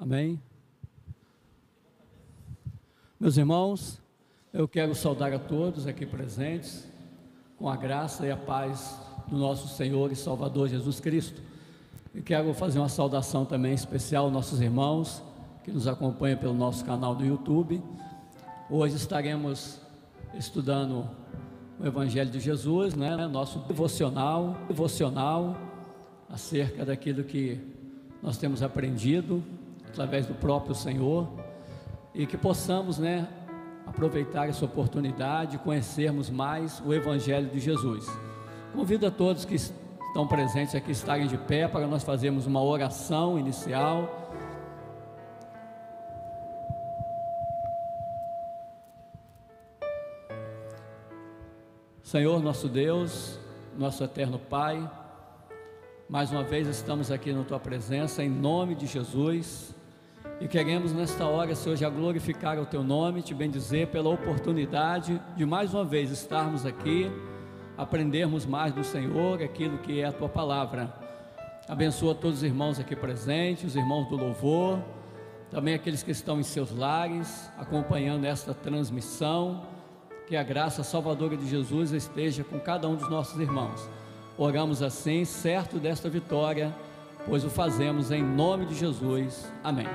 Amém? Meus irmãos, eu quero saudar a todos aqui presentes, com a graça e a paz do nosso Senhor e Salvador Jesus Cristo. E quero fazer uma saudação também especial aos nossos irmãos que nos acompanham pelo nosso canal do YouTube. Hoje estaremos estudando o Evangelho de Jesus, nosso devocional acerca daquilo que nós temos aprendido através do próprio Senhor, e que possamos, aproveitar essa oportunidade, conhecermos mais o Evangelho de Jesus. Convido a todos que estão presentes aqui a estarem de pé para nós fazermos uma oração inicial. Senhor nosso Deus, nosso eterno Pai, mais uma vez estamos aqui na Tua presença, em nome de Jesus, e queremos nesta hora, Senhor, já glorificar o Teu nome, Te bendizer pela oportunidade de mais uma vez estarmos aqui, aprendermos mais do Senhor, aquilo que é a Tua palavra. Abençoa todos os irmãos aqui presentes, os irmãos do louvor, também aqueles que estão em seus lares, acompanhando esta transmissão. Que a graça salvadora de Jesus esteja com cada um dos nossos irmãos. Oramos assim, certo desta vitória, pois o fazemos em nome de Jesus. Amém.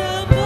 Amor.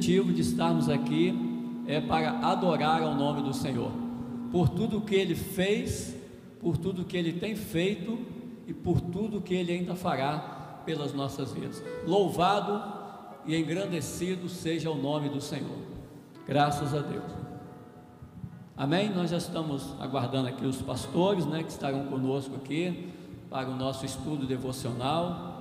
objetivo de estarmos aqui é para adorar ao nome do Senhor, por tudo que Ele fez, por tudo que Ele tem feito e por tudo que Ele ainda fará pelas nossas vidas. Louvado e engrandecido seja o nome do Senhor. Graças a Deus. Amém? Nós já estamos aguardando aqui os pastores, que estarão conosco aqui para o nosso estudo devocional.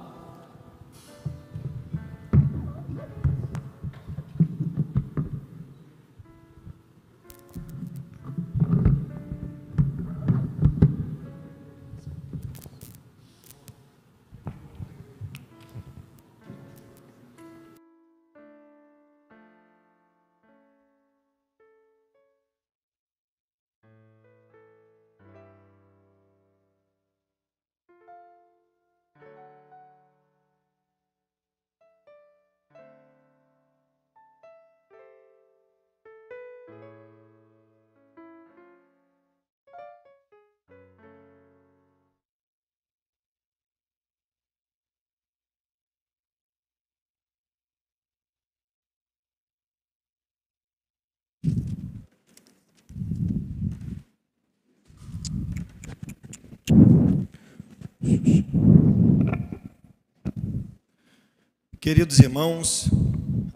Queridos irmãos,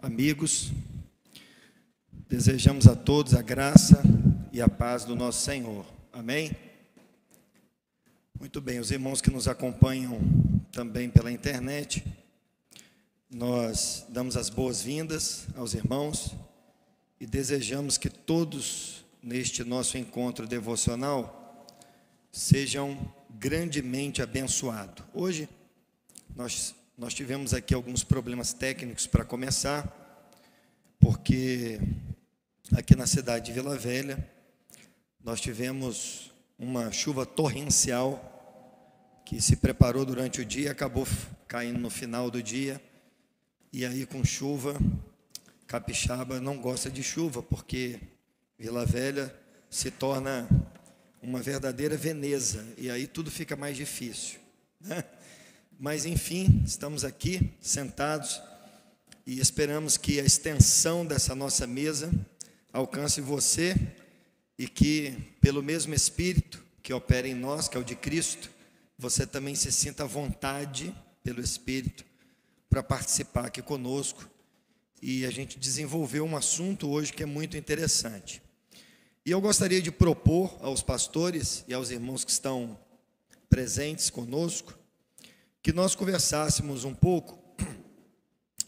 amigos, desejamos a todos a graça e a paz do nosso Senhor. Amém? Muito bem, os irmãos que nos acompanham também pela internet, nós damos as boas-vindas aos irmãos e desejamos que todos neste nosso encontro devocional sejam grandemente abençoados. Hoje nós tivemos aqui alguns problemas técnicos para começar, porque aqui na cidade de Vila Velha nós tivemos uma chuva torrencial que se preparou durante o dia e acabou caindo no final do dia. E aí, com chuva, Capixaba não gosta de chuva, porque Vila Velha se torna uma verdadeira Veneza, e aí tudo fica mais difícil, né? Mas enfim, estamos aqui sentados e esperamos que a extensão dessa nossa mesa alcance você e que, pelo mesmo Espírito que opera em nós, que é o de Cristo, você também se sinta à vontade pelo Espírito para participar aqui conosco. E a gente desenvolveu um assunto hoje que é muito interessante. E eu gostaria de propor aos pastores e aos irmãos que estão presentes conosco que nós conversássemos um pouco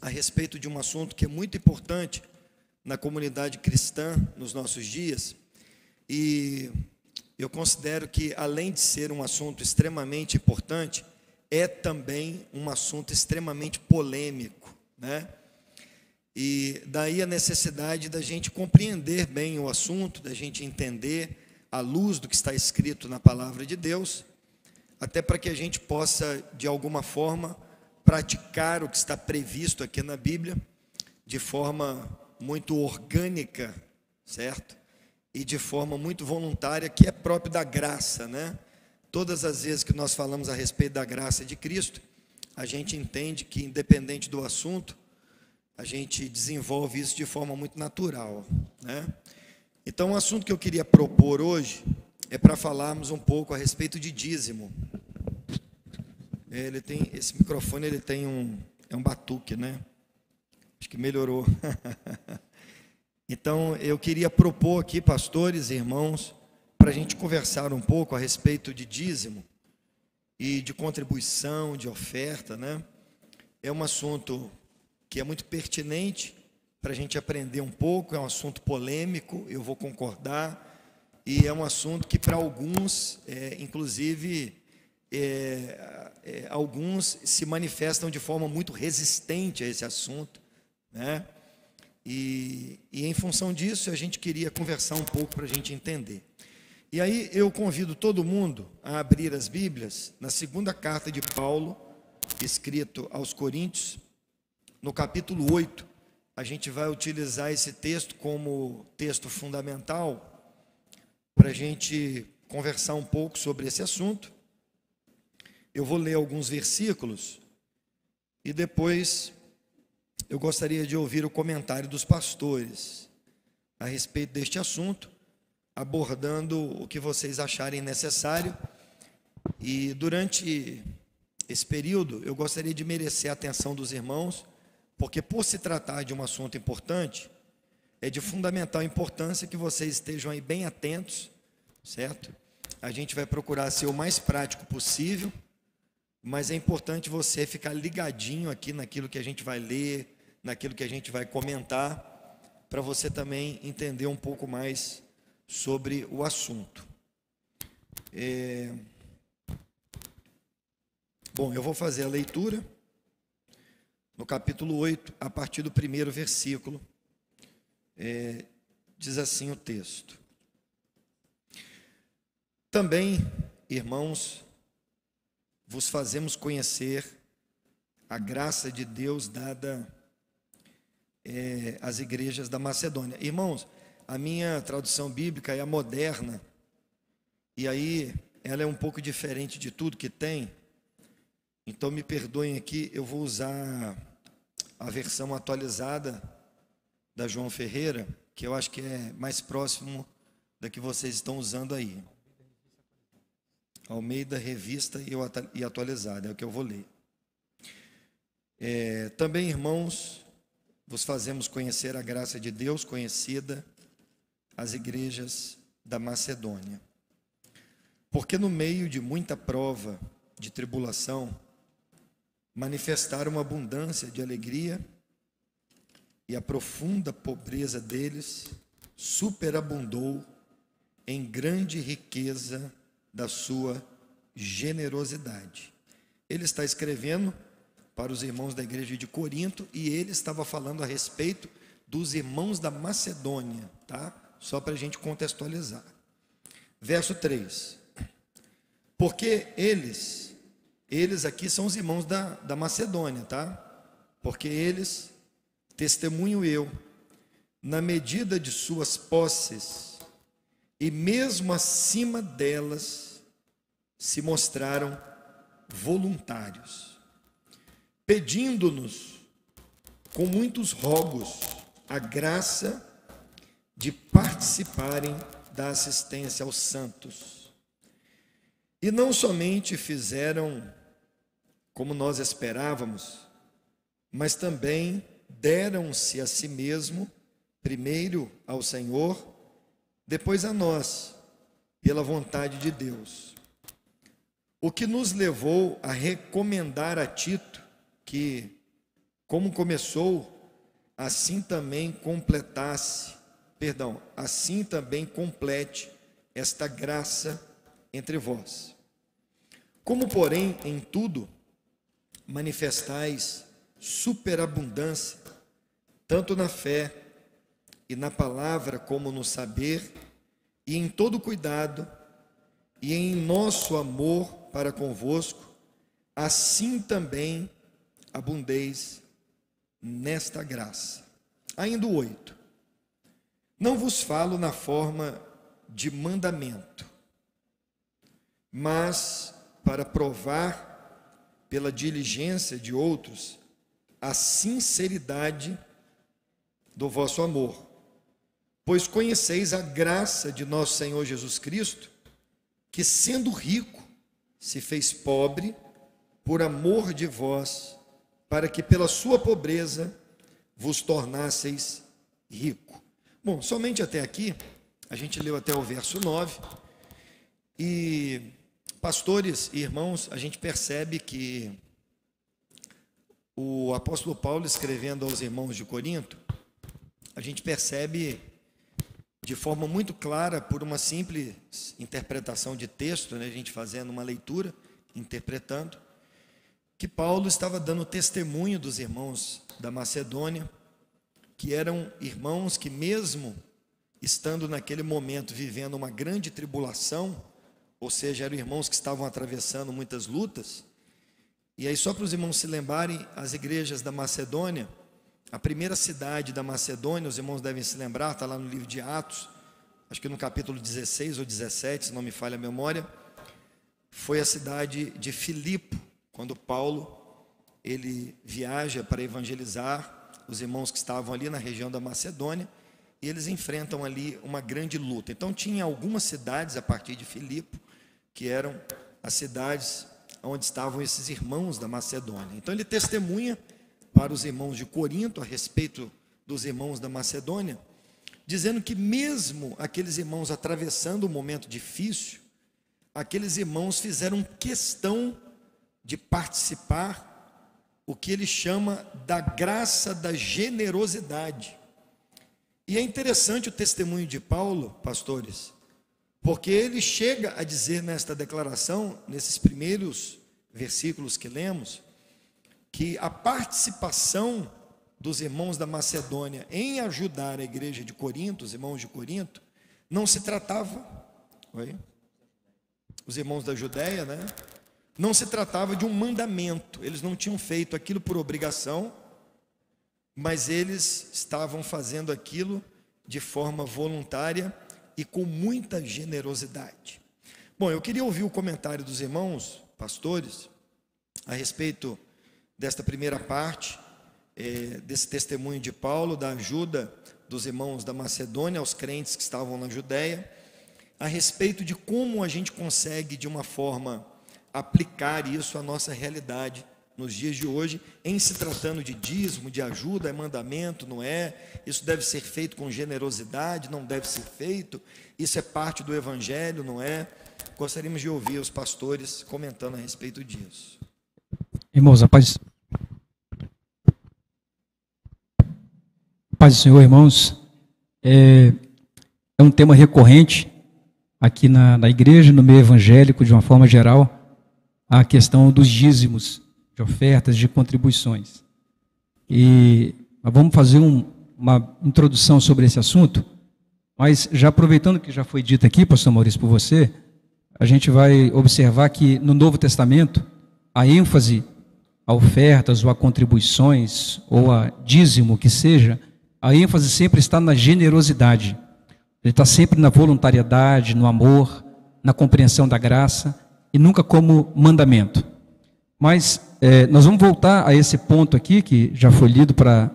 a respeito de um assunto que é muito importante na comunidade cristã nos nossos dias, e eu considero que, além de ser um assunto extremamente importante, é também um assunto extremamente polêmico, né? E daí a necessidade da gente compreender bem o assunto, da gente entender à luz do que está escrito na palavra de Deus, até para que a gente possa, de alguma forma, praticar o que está previsto aqui na Bíblia, de forma muito orgânica, certo? E de forma muito voluntária, que é próprio da graça, né? Todas as vezes que nós falamos a respeito da graça de Cristo, a gente entende que, independente do assunto, a gente desenvolve isso de forma muito natural, né? Então, o assunto que eu queria propor hoje é para falarmos um pouco a respeito de dízimo. Esse microfone ele tem é um batuque, né? Acho que melhorou. Então, eu queria propor aqui, pastores e irmãos, para a gente conversar um pouco a respeito de dízimo e de contribuição, de oferta, né? É um assunto que é muito pertinente para a gente aprender um pouco, é um assunto polêmico, eu vou concordar, e é um assunto que para alguns, inclusive, alguns se manifestam de forma muito resistente a esse assunto, né? E em função disso, a gente queria conversar um pouco para a gente entender. E aí eu convido todo mundo a abrir as Bíblias na segunda carta de Paulo, escrito aos Coríntios, no capítulo 8. A gente vai utilizar esse texto como texto fundamental para a gente conversar um pouco sobre esse assunto. Eu vou ler alguns versículos e depois eu gostaria de ouvir o comentário dos pastores a respeito deste assunto, abordando o que vocês acharem necessário. E durante esse período, eu gostaria de merecer a atenção dos irmãos, porque por se tratar de um assunto importante, é de fundamental importância que vocês estejam aí bem atentos, certo? A gente vai procurar ser o mais prático possível, mas é importante você ficar ligadinho aqui naquilo que a gente vai ler, naquilo que a gente vai comentar, para você também entender um pouco mais sobre o assunto. Bom, eu vou fazer a leitura no capítulo 8, a partir do primeiro versículo. Diz assim o texto: Também, irmãos, vos fazemos conhecer a graça de Deus dada às igrejas da Macedônia. Irmãos, a minha tradução bíblica é a moderna, e aí ela é um pouco diferente de tudo que tem, então me perdoem aqui, eu vou usar a versão atualizada da João Ferreira, que eu acho que é mais próximo da que vocês estão usando aí. Almeida, revista e atualizada, é o que eu vou ler. Também, irmãos, vos fazemos conhecer a graça de Deus conhecida às igrejas da Macedônia. Porque no meio de muita prova, de tribulação, manifestaram uma abundância de alegria, e a profunda pobreza deles superabundou em grande riqueza da sua generosidade. Ele está escrevendo para os irmãos da igreja de Corinto, e ele estava falando a respeito dos irmãos da Macedônia, tá? Só para a gente contextualizar. Verso 3. Porque eles aqui são os irmãos da Macedônia, tá? Porque eles, testemunho eu, na medida de suas posses, e mesmo acima delas, se mostraram voluntários, pedindo-nos com muitos rogos a graça de participarem da assistência aos santos. E não somente fizeram como nós esperávamos, mas também deram-se a si mesmo, primeiro ao Senhor, depois a nós, pela vontade de Deus. O que nos levou a recomendar a Tito que, como começou, assim também complete esta graça entre vós. Como, porém, em tudo manifestais superabundância, tanto na fé e na palavra como no saber, e em todo cuidado, e em nosso amor para convosco, assim também abundeis nesta graça. Ainda o 8. Não vos falo na forma de mandamento, mas para provar pela diligência de outros a sinceridade do vosso amor. Pois conheceis a graça de nosso Senhor Jesus Cristo, que sendo rico, se fez pobre por amor de vós, para que pela sua pobreza vos tornasseis rico. Bom, somente até aqui, a gente leu até o verso 9, e pastores e irmãos, a gente percebe que o apóstolo Paulo, escrevendo aos irmãos de Corinto, a gente percebe de forma muito clara, por uma simples interpretação de texto, né, a gente fazendo uma leitura, interpretando, que Paulo estava dando testemunho dos irmãos da Macedônia, que eram irmãos que, mesmo estando naquele momento vivendo uma grande tribulação, ou seja, eram irmãos que estavam atravessando muitas lutas. E aí, só para os irmãos se lembrarem, as igrejas da Macedônia, a primeira cidade da Macedônia, os irmãos devem se lembrar, está lá no livro de Atos, acho que no capítulo 16 ou 17, se não me falha a memória, foi a cidade de Filipe, quando Paulo, ele viaja para evangelizar os irmãos que estavam ali na região da Macedônia, e eles enfrentam ali uma grande luta. Então tinha algumas cidades a partir de Filipe, que eram as cidades onde estavam esses irmãos da Macedônia. Então ele testemunha para os irmãos de Corinto a respeito dos irmãos da Macedônia, dizendo que mesmo aqueles irmãos atravessando um momento difícil, aqueles irmãos fizeram questão de participar o que ele chama da graça da generosidade. E é interessante o testemunho de Paulo, pastores, porque ele chega a dizer nesta declaração, nesses primeiros versículos que lemos, que a participação dos irmãos da Macedônia em ajudar a igreja de Corinto, os irmãos de Corinto, não se tratava, os irmãos da Judéia, né? Não se tratava de um mandamento, eles não tinham feito aquilo por obrigação, mas eles estavam fazendo aquilo de forma voluntária e com muita generosidade. Bom, eu queria ouvir o comentário dos irmãos, pastores, a respeito desta primeira parte, desse testemunho de Paulo, da ajuda dos irmãos da Macedônia aos crentes que estavam na Judéia, a respeito de como a gente consegue, de uma forma, aplicar isso à nossa realidade nos dias de hoje, em se tratando de dízimo, de ajuda, é mandamento, não é? Isso deve ser feito com generosidade, não deve ser feito, isso é parte do Evangelho, não é? Gostaríamos de ouvir os pastores comentando a respeito disso. Irmãos, a paz do Senhor, irmãos, é um tema recorrente aqui na igreja, no meio evangélico, de uma forma geral, a questão dos dízimos, de ofertas, de contribuições. E vamos fazer uma introdução sobre esse assunto, mas já aproveitando que já foi dito aqui, pastor Maurício, por você, a gente vai observar que no Novo Testamento, a ênfase a ofertas ou a contribuições ou a dízimo, que seja, a ênfase sempre está na generosidade. Ele está sempre na voluntariedade, no amor, na compreensão da graça e nunca como mandamento. Mas nós vamos voltar a esse ponto aqui, que já foi lido, para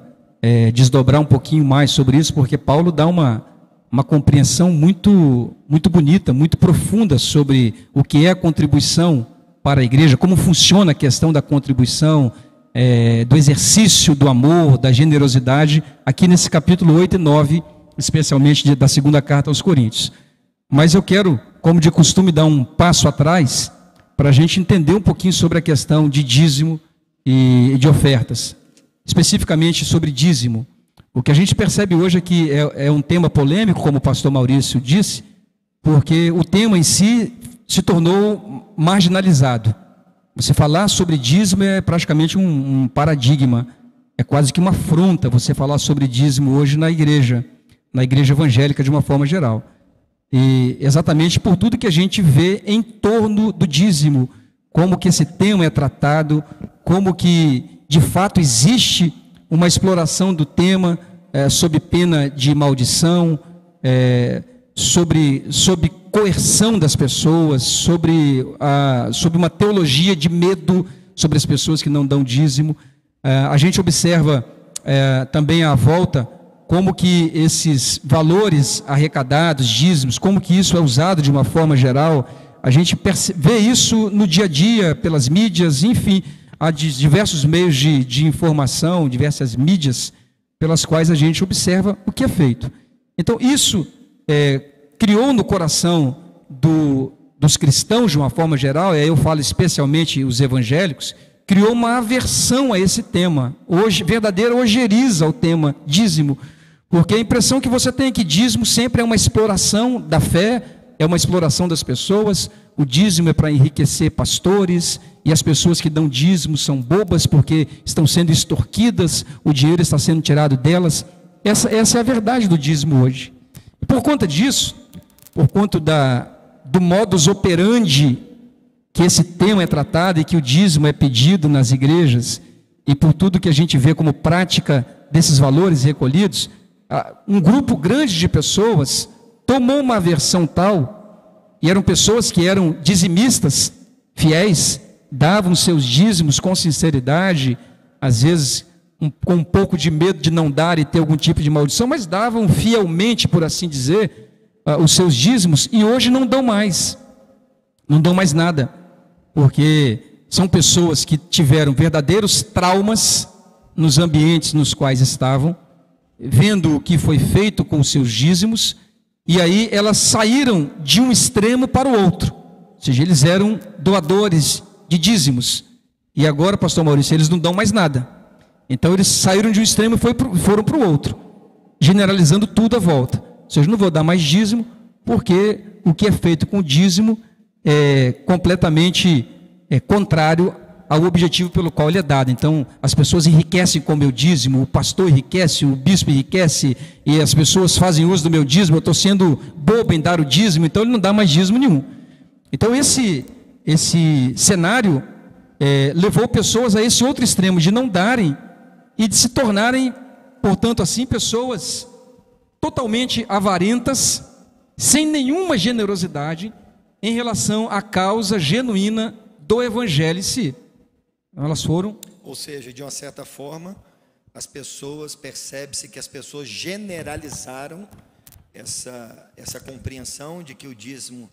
desdobrar um pouquinho mais sobre isso, porque Paulo dá uma compreensão muito, muito bonita, muito profunda sobre o que é a contribuição para a igreja, como funciona a questão da contribuição, do exercício do amor, da generosidade, aqui nesse capítulo 8 e 9, especialmente da segunda carta aos Coríntios. Mas eu quero, como de costume, dar um passo atrás, para a gente entender um pouquinho sobre a questão de dízimo e de ofertas, especificamente sobre dízimo. O que a gente percebe hoje é que é um tema polêmico, como o pastor Maurício disse, porque o tema em si se tornou marginalizado. Você falar sobre dízimo é praticamente um paradigma, é quase que uma afronta você falar sobre dízimo hoje na igreja evangélica de uma forma geral. E exatamente por tudo que a gente vê em torno do dízimo, como que esse tema é tratado, como que de fato existe uma exploração do tema sob pena de maldição, sob coerção das pessoas, sobre uma teologia de medo sobre as pessoas que não dão dízimo. A gente observa também à volta como que esses valores arrecadados, dízimos, como que isso é usado de uma forma geral. A gente vê isso no dia a dia, pelas mídias, enfim, há diversos meios de informação, diversas mídias, pelas quais a gente observa o que é feito. Então, isso criou no coração dos cristãos, de uma forma geral, e aí eu falo especialmente os evangélicos, criou uma aversão a esse tema, verdadeira ojeriza ao tema dízimo, porque a impressão que você tem é que dízimo sempre é uma exploração da fé, é uma exploração das pessoas. O dízimo é para enriquecer pastores, e as pessoas que dão dízimo são bobas porque estão sendo extorquidas, o dinheiro está sendo tirado delas. Essa é a verdade do dízimo hoje. E por conta disso, por conta do modus operandi que esse tema é tratado e que o dízimo é pedido nas igrejas, e por tudo que a gente vê como prática desses valores recolhidos, um grupo grande de pessoas tomou uma aversão tal, e eram pessoas que eram dizimistas, fiéis, davam seus dízimos com sinceridade, às vezes com um pouco de medo de não dar e ter algum tipo de maldição, mas davam fielmente, por assim dizer, os seus dízimos, e hoje não dão mais nada, porque são pessoas que tiveram verdadeiros traumas nos ambientes nos quais estavam, vendo o que foi feito com os seus dízimos, e aí elas saíram de um extremo para o outro, ou seja, eles eram doadores de dízimos, e agora, pastor Maurício, eles não dão mais nada. Então eles saíram de um extremo e foram para o outro, generalizando tudo à volta. Ou seja, não vou dar mais dízimo, porque o que é feito com o dízimo é completamente contrário ao objetivo pelo qual ele é dado. Então, as pessoas enriquecem com o meu dízimo, o pastor enriquece, o bispo enriquece, e as pessoas fazem uso do meu dízimo, eu estou sendo bobo em dar o dízimo, então ele não dá mais dízimo nenhum. Então, esse cenário levou pessoas a esse outro extremo, de não darem e de se tornarem, portanto, assim, pessoas totalmente avarentas, sem nenhuma generosidade em relação à causa genuína do Evangelho em si. Elas foram... Ou seja, de uma certa forma, percebe-se que as pessoas generalizaram essa compreensão de que o dízimo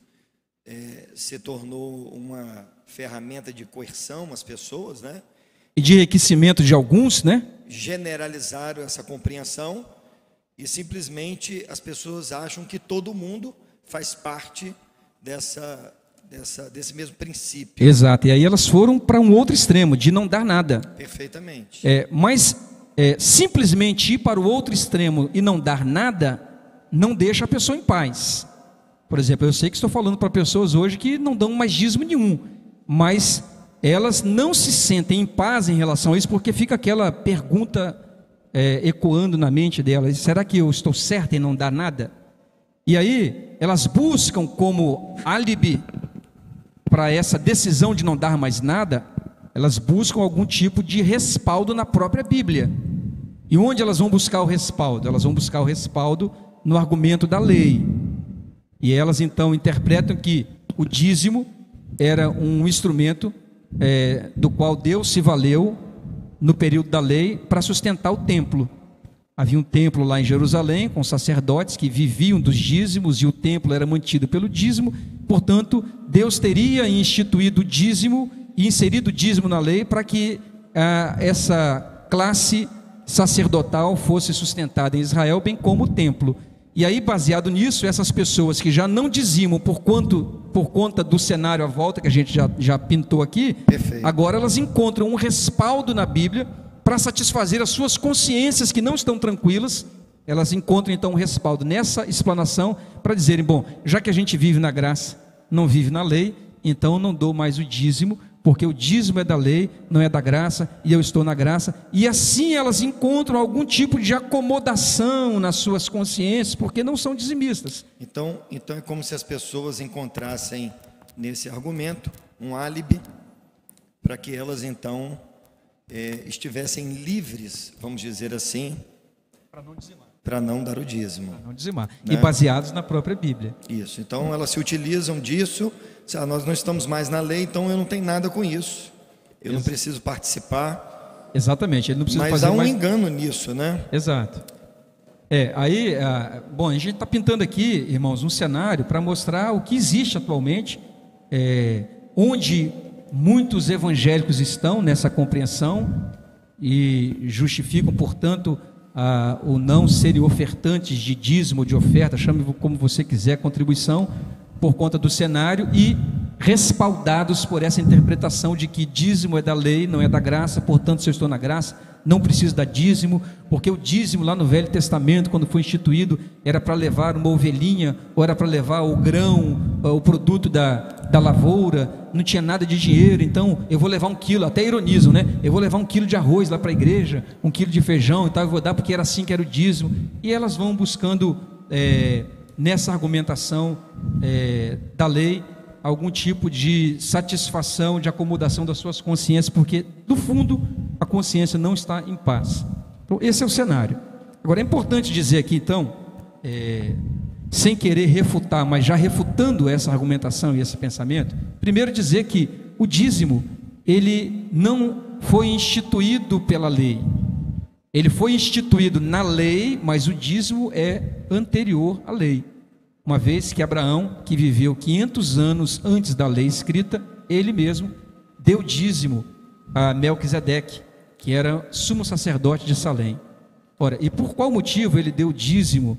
se tornou uma ferramenta de coerção às pessoas, né? E de enriquecimento de alguns, né? Generalizaram essa compreensão e simplesmente as pessoas acham que todo mundo faz parte desse mesmo princípio. Exato, e aí elas foram para um outro extremo, de não dar nada. Perfeitamente. Mas simplesmente ir para o outro extremo e não dar nada, não deixa a pessoa em paz. Por exemplo, eu sei que estou falando para pessoas hoje que não dão mais dízimo nenhum, mas elas não se sentem em paz em relação a isso, porque fica aquela pergunta ecoando na mente delas: será que eu estou certo em não dar nada? E aí elas buscam como álibi para essa decisão de não dar mais nada, elas buscam algum tipo de respaldo na própria Bíblia. E onde elas vão buscar o respaldo? Elas vão buscar o respaldo no argumento da lei. E elas então interpretam que o dízimo era um instrumento do qual Deus se valeu no período da lei para sustentar o templo. Havia um templo lá em Jerusalém com sacerdotes que viviam dos dízimos, e o templo era mantido pelo dízimo. Portanto, Deus teria instituído o dízimo e inserido o dízimo na lei para que essa classe sacerdotal fosse sustentada em Israel, bem como o templo. E aí, baseado nisso, essas pessoas que já não dizimam por conta do cenário à volta que a gente já pintou aqui, perfeito, agora elas encontram um respaldo na Bíblia para satisfazer as suas consciências que não estão tranquilas. Elas encontram então um respaldo nessa explanação para dizerem: bom, já que a gente vive na graça, não vive na lei, então eu não dou mais o dízimo, porque o dízimo é da lei, não é da graça, e eu estou na graça. E assim elas encontram algum tipo de acomodação nas suas consciências, porque não são dizimistas. Então é como se as pessoas encontrassem nesse argumento um álibi para que elas então estivessem livres, vamos dizer assim, para não dar o dízimo, não dizimar, né? E baseados na própria Bíblia. Isso, então elas se utilizam disso. Nós não estamos mais na lei, então eu não tenho nada com isso, eu não preciso participar. Exatamente, ele não precisa mas fazer há um mais... engano nisso, né? Exato. Bom, a gente está pintando aqui, irmãos, um cenário para mostrar o que existe atualmente, onde muitos evangélicos estão nessa compreensão e justificam, portanto, o não serem ofertantes de dízimo, de oferta, chame como você quiser, contribuição, por conta do cenário, e respaldados por essa interpretação de que dízimo é da lei, não é da graça. Portanto, se eu estou na graça, não preciso dar dízimo, porque o dízimo lá no Velho Testamento, quando foi instituído, era para levar uma ovelhinha, ou era para levar o grão, o produto da lavoura, não tinha nada de dinheiro. Então eu vou levar 1 quilo, até ironizam, né? Eu vou levar 1 quilo de arroz lá para a igreja, 1 quilo de feijão e tal, eu vou dar porque era assim que era o dízimo. E elas vão buscando nessa argumentação da lei algum tipo de satisfação, de acomodação das suas consciências, porque do fundo a consciência não está em paz. Então esse é o cenário. Agora é importante dizer aqui então, sem querer refutar, mas já refutando essa argumentação e esse pensamento, primeiro dizer que o dízimo, ele não foi instituído pela lei, Ele foi instituído na lei, mas o dízimo é anterior à lei. Uma vez que Abraão, que viveu 500 anos antes da lei escrita, ele mesmo deu dízimo a Melquisedeque, que era sumo sacerdote de Salém. Ora, e por qual motivo ele deu dízimo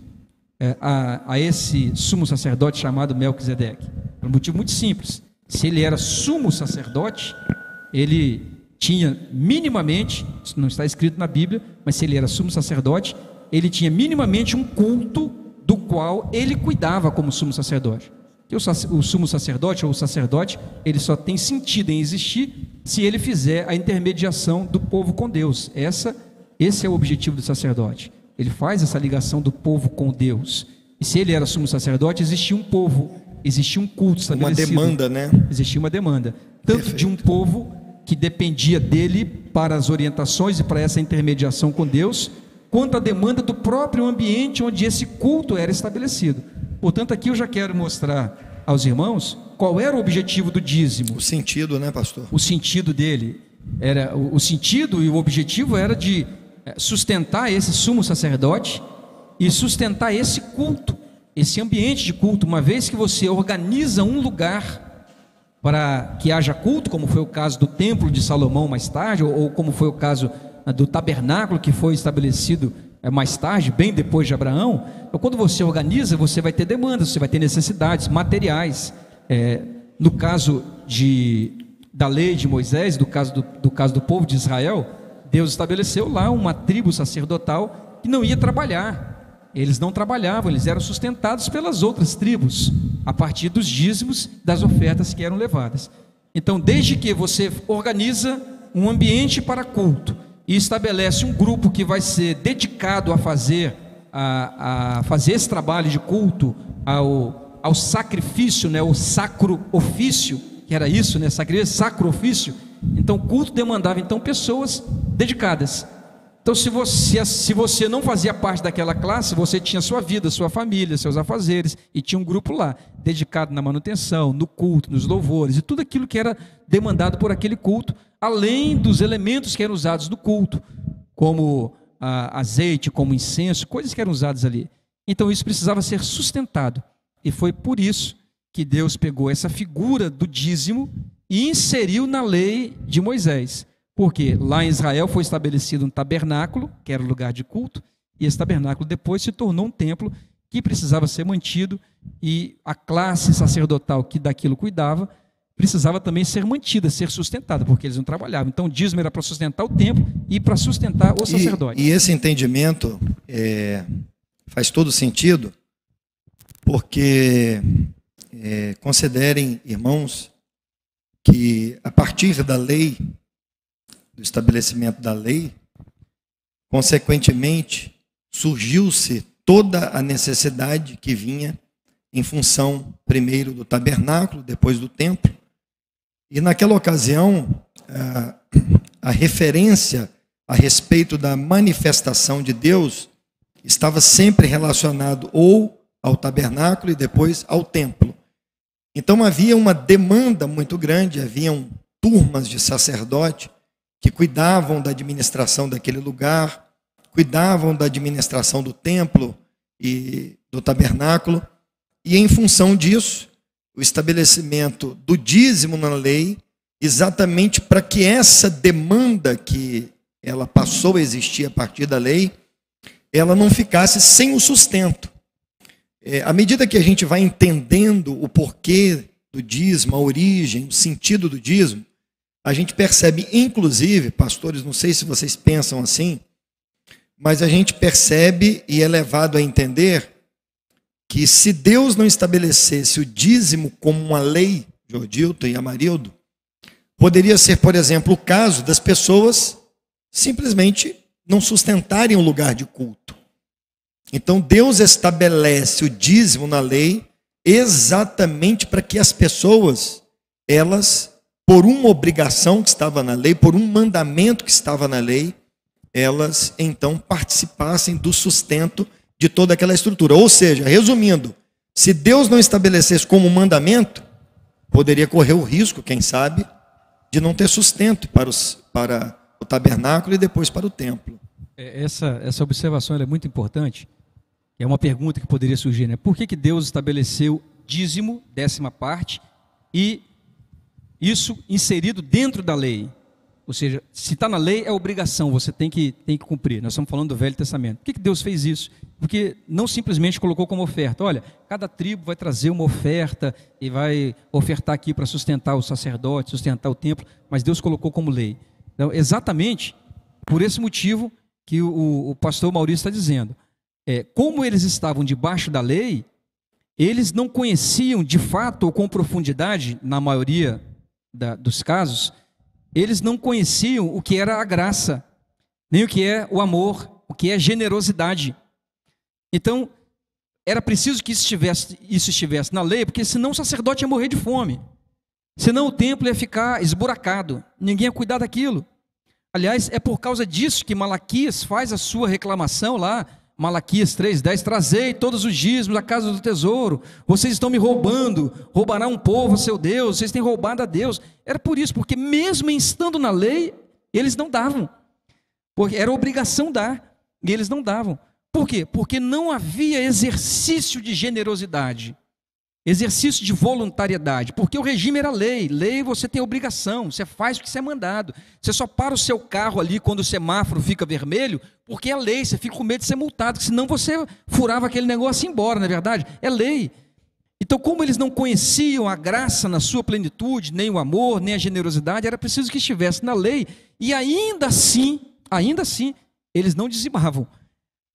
a esse sumo sacerdote chamado Melquisedeque? Por um motivo muito simples. Se ele era sumo sacerdote, ele tinha minimamente, isso não está escrito na Bíblia, mas se ele era sumo sacerdote, ele tinha minimamente um culto do qual ele cuidava como sumo sacerdote. Porque o sumo sacerdote, ou o sacerdote, ele só tem sentido em existir se ele fizer a intermediação do povo com Deus. Esse é o objetivo do sacerdote. Ele faz essa ligação do povo com Deus. E se ele era sumo sacerdote, existia um povo, existia um culto estabelecido. Uma demanda, né? Existia uma demanda. Tanto Perfeito. de um povo que dependia dele para as orientações e para essa intermediação com Deus, quanto a demanda do próprio ambiente onde esse culto era estabelecido. Portanto, aqui eu já quero mostrar aos irmãos qual era o objetivo do dízimo. O sentido, né, pastor? O sentido dele era, o sentido e o objetivo era de sustentar esse sumo sacerdote e sustentar esse culto, esse ambiente de culto. Uma vez que você organiza um lugar para que haja culto, como foi o caso do templo de Salomão mais tarde, ou como foi o caso do tabernáculo que foi estabelecido mais tarde, bem depois de Abraão. Então, quando você organiza, você vai ter demandas, você vai ter necessidades materiais. No caso da lei de Moisés, do caso do povo de Israel, Deus estabeleceu lá uma tribo sacerdotal que não ia trabalhar. Eles não trabalhavam, eles eram sustentados pelas outras tribos, a partir dos dízimos, das ofertas que eram levadas. Então, desde que você organiza um ambiente para culto e estabelece um grupo que vai ser dedicado a fazer esse trabalho de culto, ao sacrifício, né, o sacro ofício, que era isso, né, sacro ofício. Então, o culto demandava então pessoas dedicadas. Então, se você não fazia parte daquela classe, você tinha sua vida, sua família, seus afazeres, e tinha um grupo lá, dedicado na manutenção, no culto, nos louvores, e tudo aquilo que era demandado por aquele culto, além dos elementos que eram usados no culto, como azeite, como incenso, coisas que eram usadas ali. Então, isso precisava ser sustentado, e foi por isso que Deus pegou essa figura do dízimo e inseriu na lei de Moisés. Porque lá em Israel foi estabelecido um tabernáculo, que era o lugar de culto, e esse tabernáculo depois se tornou um templo que precisava ser mantido, e a classe sacerdotal que daquilo cuidava precisava também ser mantida, ser sustentada, porque eles não trabalhavam. Então o dízimo era para sustentar o templo e para sustentar o sacerdote. E esse entendimento faz todo sentido, porque considerem, irmãos, que a partir da lei, do estabelecimento da lei, consequentemente, surgiu-se toda a necessidade que vinha em função, primeiro, do tabernáculo, depois do templo. E naquela ocasião, a referência a respeito da manifestação de Deus estava sempre relacionado ou ao tabernáculo e depois ao templo. Então havia uma demanda muito grande, haviam turmas de sacerdote que cuidavam da administração daquele lugar, cuidavam da administração do templo e do tabernáculo, e em função disso, o estabelecimento do dízimo na lei, exatamente para que essa demanda que ela passou a existir a partir da lei, ela não ficasse sem o sustento. À medida que a gente vai entendendo o porquê do dízimo, a origem, o sentido do dízimo, a gente percebe, inclusive, pastores, não sei se vocês pensam assim, mas a gente percebe e é levado a entender que se Deus não estabelecesse o dízimo como uma lei, Jordilton e Amarildo, poderia ser, por exemplo, o caso das pessoas simplesmente não sustentarem um lugar de culto. Então Deus estabelece o dízimo na lei exatamente para que as pessoas, elas, por uma obrigação que estava na lei, por um mandamento que estava na lei, elas então participassem do sustento de toda aquela estrutura. Ou seja, resumindo, se Deus não estabelecesse como mandamento, poderia correr o risco, quem sabe, de não ter sustento para o tabernáculo e depois para o templo. Essa observação ela é muito importante. É uma pergunta que poderia surgir, né? Por que Deus estabeleceu dízimo, 10ª parte, e isso inserido dentro da lei? Ou seja, se está na lei, é obrigação, você tem que cumprir. Nós estamos falando do Velho Testamento. Por que Deus fez isso? Porque não simplesmente colocou como oferta. Olha, cada tribo vai trazer uma oferta e vai ofertar aqui para sustentar o sacerdote, sustentar o templo, mas Deus colocou como lei. Então, exatamente por esse motivo que o pastor Maurício está dizendo. Como eles estavam debaixo da lei, eles não conheciam de fato ou com profundidade, na maioria dos casos, eles não conheciam o que era a graça, nem o que é o amor, o que é generosidade. Então, era preciso que isso estivesse na lei, porque senão o sacerdote ia morrer de fome. Senão o templo ia ficar esburacado, ninguém ia cuidar daquilo. Aliás, é por causa disso que Malaquias faz a sua reclamação lá, Malaquias 3:10, trazei todos os dízimos da casa do tesouro, vocês estão me roubando, roubará um povo a seu Deus, vocês têm roubado a Deus. Era por isso, porque mesmo estando na lei, eles não davam, porque era obrigação dar, e eles não davam. Por quê? Porque não havia exercício de generosidade, exercício de voluntariedade, porque o regime era lei. Lei você tem obrigação, você faz o que você é mandado. Você só para o seu carro ali quando o semáforo fica vermelho, porque é lei, você fica com medo de ser multado, senão você furava aquele negócio e ia embora, não é verdade? É lei. Então, como eles não conheciam a graça na sua plenitude, nem o amor, nem a generosidade, era preciso que estivesse na lei, e ainda assim, eles não dizimavam.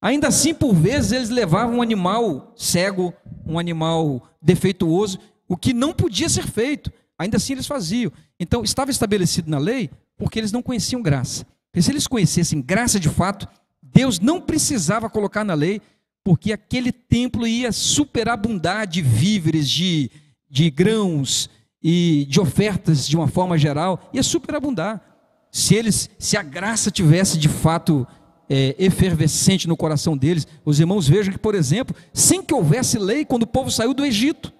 Ainda assim, por vezes, eles levavam um animal cego, um animal defeituoso, o que não podia ser feito. Ainda assim eles faziam. Então, estava estabelecido na lei porque eles não conheciam graça. Porque se eles conhecessem graça de fato, Deus não precisava colocar na lei, porque aquele templo ia superabundar de víveres, de grãos e de ofertas de uma forma geral, ia superabundar. Se a graça tivesse de fato efervescente no coração deles, os irmãos vejam que, por exemplo, sem que houvesse lei, quando o povo saiu do Egito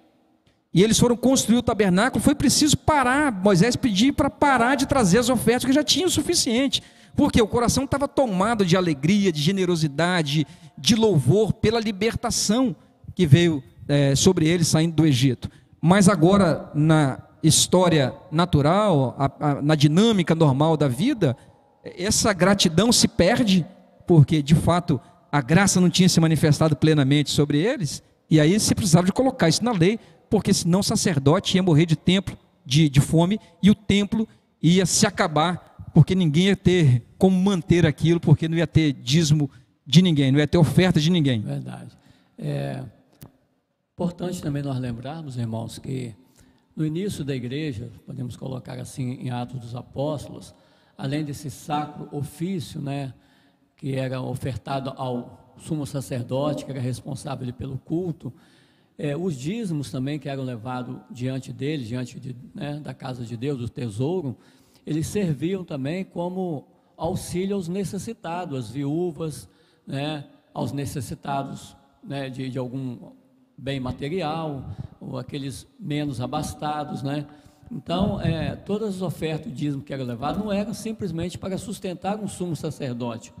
e eles foram construir o tabernáculo, foi preciso parar, Moisés pediu para parar de trazer as ofertas, que já tinha o suficiente, porque o coração estava tomado de alegria, de generosidade, de louvor pela libertação que veio sobre eles saindo do Egito. Mas agora, na história natural, na dinâmica normal da vida, essa gratidão se perde, porque de fato a graça não tinha se manifestado plenamente sobre eles, e aí se precisava de colocar isso na lei, porque senão o sacerdote ia morrer de fome, e o templo ia se acabar, porque ninguém ia ter como manter aquilo, porque não ia ter dízimo de ninguém, não ia ter oferta de ninguém. Verdade. É importante também nós lembrarmos, irmãos, que no início da igreja, podemos colocar assim em Atos dos Apóstolos, além desse sacro ofício, né, que era ofertado ao sumo sacerdote, que era responsável pelo culto, os dízimos também que eram levados diante dele, da casa de Deus, do tesouro, eles serviam também como auxílio aos necessitados, às viúvas, né, aos necessitados, né, de algum bem material, ou aqueles menos abastados, né? Então, todas as ofertas de dízimo que eram levadas não eram simplesmente para sustentar um sumo sacerdote,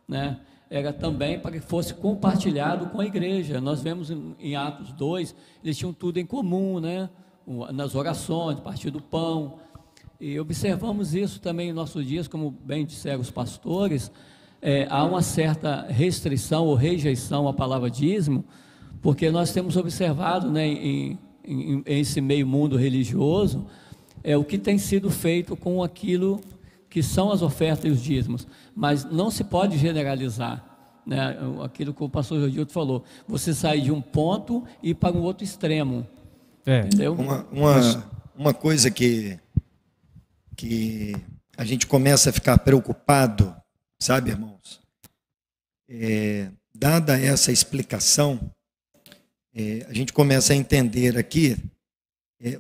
né? Era também para que fosse compartilhado com a igreja. Nós vemos em Atos 2, eles tinham tudo em comum, né? Nas orações, partir do pão, e observamos isso também em nossos dias, como bem disseram os pastores, há uma certa restrição ou rejeição à palavra dízimo, porque nós temos observado, né, em esse meio mundo religioso, o que tem sido feito com aquilo que são as ofertas e os dízimos, mas não se pode generalizar, né? Aquilo que o pastor Jodilto falou, você sai de um ponto e ir para um outro extremo, entendeu? Uma coisa que a gente começa a ficar preocupado, sabe, irmãos, dada essa explicação, a gente começa a entender aqui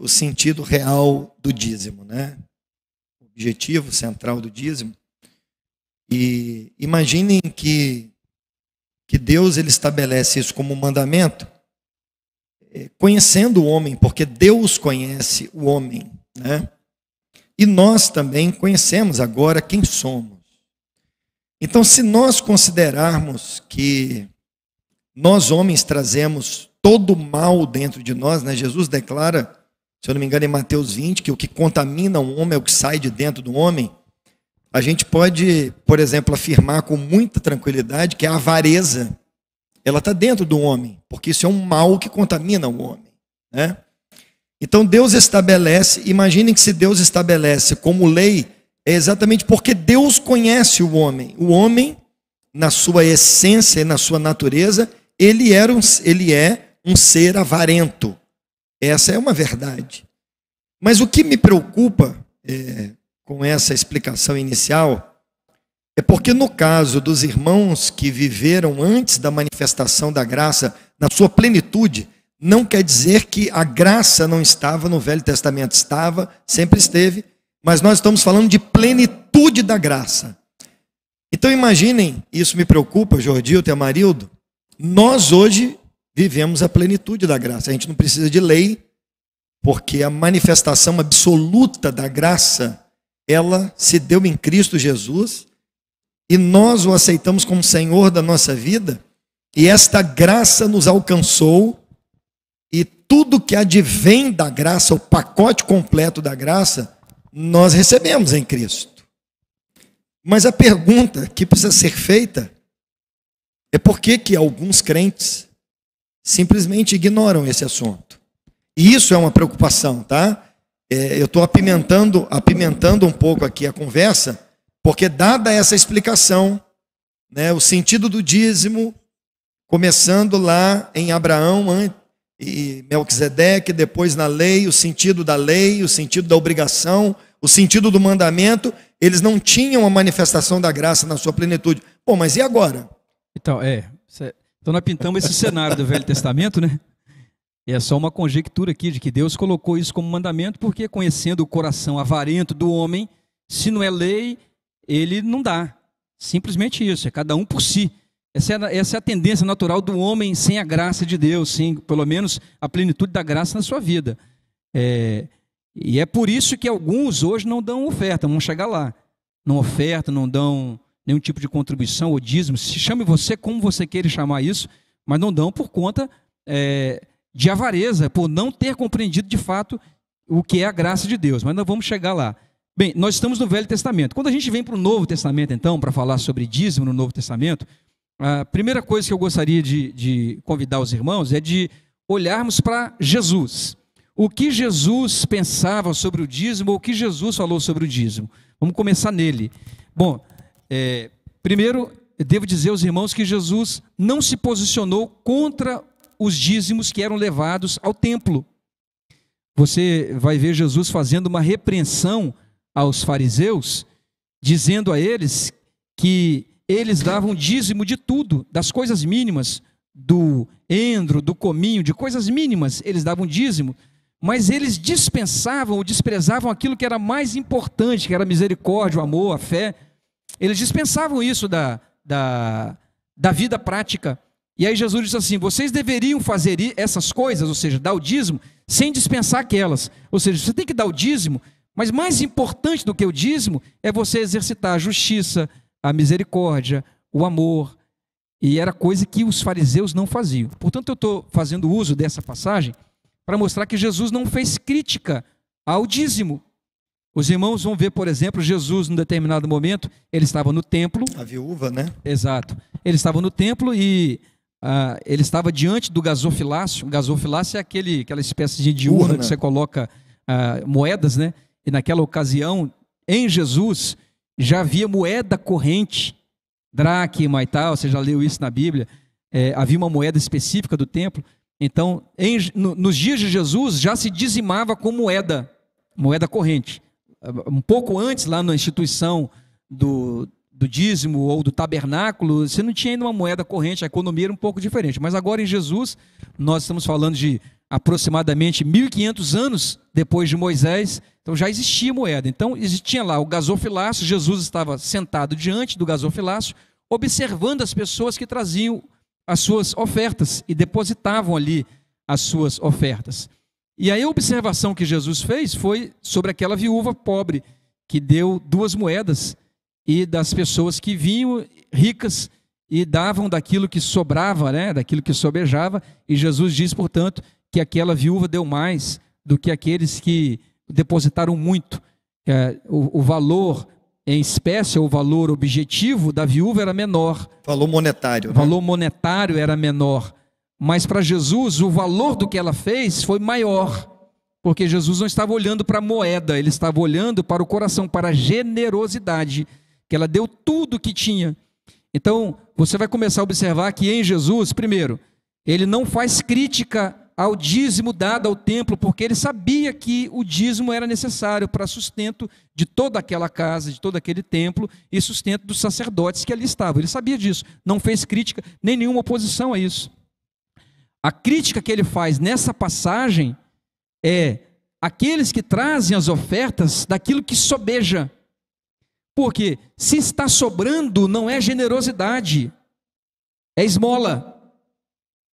o sentido real do dízimo, né? O objetivo central do dízimo. E imaginem que Deus ele estabelece isso como um mandamento, conhecendo o homem, porque Deus conhece o homem, né? E nós também conhecemos agora quem somos. Então, se nós considerarmos que nós homens trazemos todo o mal dentro de nós, né? Jesus declara, se eu não me engano, em Mateus 20, que o que contamina um homem é o que sai de dentro do homem. A gente pode, por exemplo, afirmar com muita tranquilidade que a avareza, ela está dentro do homem, porque isso é um mal que contamina o homem, né? Então Deus estabelece, imaginem que se Deus estabelece como lei, é exatamente porque Deus conhece o homem. O homem, na sua essência e na sua natureza, ele é um ser avarento. Essa é uma verdade. Mas o que me preocupa com essa explicação inicial é porque no caso dos irmãos que viveram antes da manifestação da graça na sua plenitude, não quer dizer que a graça não estava no Velho Testamento. Estava, sempre esteve, mas nós estamos falando de plenitude da graça. Então imaginem, isso me preocupa, Jordilton e Amarildo, nós hoje vivemos a plenitude da graça. A gente não precisa de lei, porque a manifestação absoluta da graça, ela se deu em Cristo Jesus, e nós o aceitamos como Senhor da nossa vida, e esta graça nos alcançou, e tudo que advém da graça, o pacote completo da graça, nós recebemos em Cristo. Mas a pergunta que precisa ser feita é por que alguns crentes simplesmente ignoram esse assunto. E isso é uma preocupação, tá? Eu estou apimentando um pouco aqui a conversa, porque dada essa explicação, né, o sentido do dízimo, começando lá em Abraão e Melquisedeque, depois na lei, o sentido da lei, o sentido da obrigação, o sentido do mandamento, eles não tinham a manifestação da graça na sua plenitude. Bom, mas e agora? Então, nós pintamos esse cenário do Velho Testamento, né? É só uma conjectura aqui de que Deus colocou isso como mandamento, porque conhecendo o coração avarento do homem, se não é lei, ele não dá. Simplesmente isso, é cada um por si. Essa é a tendência natural do homem sem a graça de Deus, sem pelo menos a plenitude da graça na sua vida. E é por isso que alguns hoje não dão oferta, vamos chegar lá. Não ofertam, não dão nenhum tipo de contribuição ou dízimo, se chame você como você queira chamar isso, mas não dão por conta de avareza, por não ter compreendido de fato o que é a graça de Deus. Mas nós vamos chegar lá. Bem, nós estamos no Velho Testamento. Quando a gente vem para o Novo Testamento, então, para falar sobre dízimo no Novo Testamento, a primeira coisa que eu gostaria de convidar os irmãos é de olharmos para Jesus. O que Jesus pensava sobre o dízimo, o que Jesus falou sobre o dízimo. Vamos começar nele. Bom, primeiro, eu devo dizer aos irmãos que Jesus não se posicionou contra os dízimos que eram levados ao templo. Você vai ver Jesus fazendo uma repreensão aos fariseus, dizendo a eles que eles davam dízimo de tudo, das coisas mínimas, do endro, do cominho, de coisas mínimas, eles davam dízimo, mas eles dispensavam ou desprezavam aquilo que era mais importante, que era a misericórdia, o amor, a fé. Eles dispensavam isso da vida prática. E aí Jesus disse assim: vocês deveriam fazer essas coisas, ou seja, dar o dízimo, sem dispensar aquelas. Ou seja, você tem que dar o dízimo, mas mais importante do que o dízimo é você exercitar a justiça, a misericórdia, o amor. E era coisa que os fariseus não faziam. Portanto, eu estou fazendo uso dessa passagem para mostrar que Jesus não fez crítica ao dízimo. Os irmãos vão ver, por exemplo, Jesus, num determinado momento, ele estava no templo. A viúva, né? Exato. Ele estava no templo e ele estava diante do gasofilácio. O gasofilácio é aquela espécie de urna que você coloca moedas, né? E naquela ocasião, em Jesus, já havia moeda corrente, dracma e tal, você já leu isso na Bíblia. Havia uma moeda específica do templo. Então, nos dias de Jesus, já se dizimava com moeda corrente. Um pouco antes, lá na instituição do dízimo ou do tabernáculo, você não tinha ainda uma moeda corrente, a economia era um pouco diferente. Mas agora em Jesus, nós estamos falando de aproximadamente 1.500 anos depois de Moisés, então já existia moeda. Então existia lá o gasofilácio, Jesus estava sentado diante do gasofilácio, observando as pessoas que traziam as suas ofertas e depositavam ali as suas ofertas. E aí a observação que Jesus fez foi sobre aquela viúva pobre que deu 2 moedas e das pessoas que vinham ricas e davam daquilo que sobrava, né, daquilo que sobejava, e Jesus diz, portanto, que aquela viúva deu mais do que aqueles que depositaram muito. O valor em espécie, ou o valor objetivo da viúva era menor. Valor monetário. O valor monetário era menor. Mas para Jesus, o valor do que ela fez foi maior. Porque Jesus não estava olhando para a moeda, ele estava olhando para o coração, para a generosidade, que ela deu tudo o que tinha. Então, você vai começar a observar que em Jesus, primeiro, ele não faz crítica ao dízimo dado ao templo, porque ele sabia que o dízimo era necessário para sustento de toda aquela casa, de todo aquele templo, e sustento dos sacerdotes que ali estavam. Ele sabia disso, não fez crítica, nem nenhuma oposição a isso. A crítica que ele faz nessa passagem é aqueles que trazem as ofertas daquilo que sobeja. Porque se está sobrando, não é generosidade, é esmola.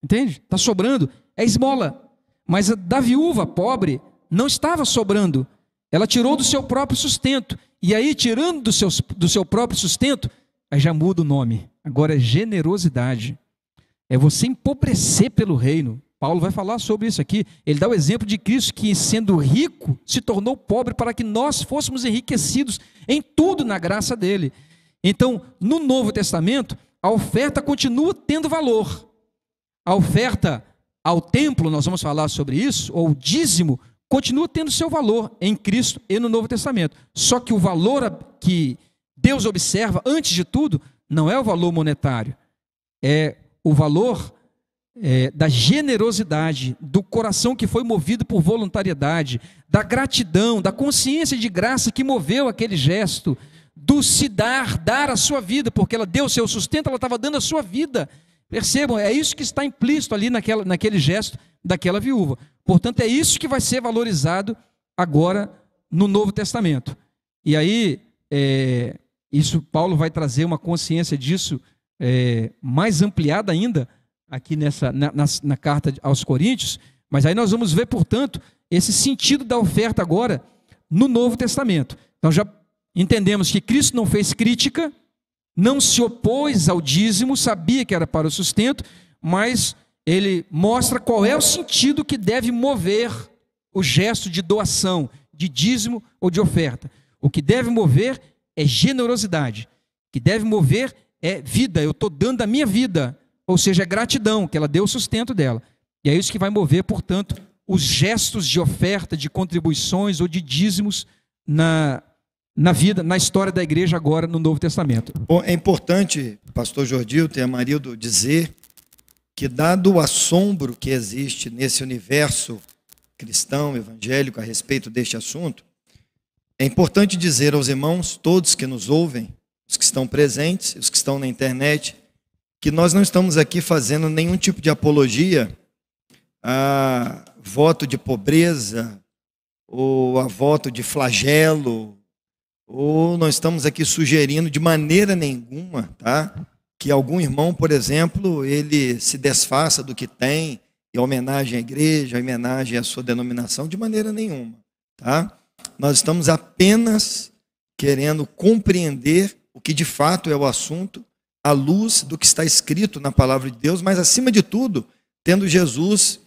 Entende? Está sobrando, é esmola. Mas a da viúva pobre não estava sobrando. Ela tirou do seu próprio sustento. E aí, tirando do seu próprio sustento, aí já muda o nome. Agora é generosidade. É você empobrecer pelo reino. Paulo vai falar sobre isso aqui. Ele dá o exemplo de Cristo que, sendo rico, se tornou pobre para que nós fôssemos enriquecidos em tudo na graça dele. Então, no Novo Testamento, a oferta continua tendo valor. A oferta ao templo, nós vamos falar sobre isso, ou o dízimo, continua tendo seu valor em Cristo e no Novo Testamento. Só que o valor que Deus observa, antes de tudo, não é o valor monetário, é o valor da generosidade, do coração que foi movido por voluntariedade, da gratidão, da consciência de graça que moveu aquele gesto, do se dar a sua vida, porque ela deu o seu sustento, ela estava dando a sua vida. Percebam, é isso que está implícito ali naquele gesto daquela viúva. Portanto, é isso que vai ser valorizado agora no Novo Testamento. E aí, isso Paulo vai trazer uma consciência disso mais ampliada ainda, aqui na carta aos Coríntios, mas aí nós vamos ver, portanto, esse sentido da oferta agora no Novo Testamento. Então já entendemos que Cristo não fez crítica, não se opôs ao dízimo, sabia que era para o sustento, mas ele mostra qual é o sentido que deve mover o gesto de doação, de dízimo ou de oferta. O que deve mover é generosidade, o que deve mover é vida, eu estou dando a minha vida, ou seja, é gratidão, que ela deu o sustento dela. E é isso que vai mover, portanto, os gestos de oferta, de contribuições ou de dízimos na vida, na história da igreja agora no Novo Testamento. Bom, é importante, pastor Jordilton e Amarildo, dizer que, dado o assombro que existe nesse universo cristão, evangélico, a respeito deste assunto, é importante dizer aos irmãos, todos que nos ouvem, os que estão presentes, os que estão na internet, que nós não estamos aqui fazendo nenhum tipo de apologia a voto de pobreza, ou a voto de flagelo, ou nós estamos aqui sugerindo de maneira nenhuma, tá, que algum irmão, por exemplo, ele se desfaça do que tem, em homenagem à igreja, em homenagem à sua denominação, de maneira nenhuma. Tá? Nós estamos apenas querendo compreender o que de fato é o assunto, à luz do que está escrito na palavra de Deus, mas acima de tudo, tendo Jesus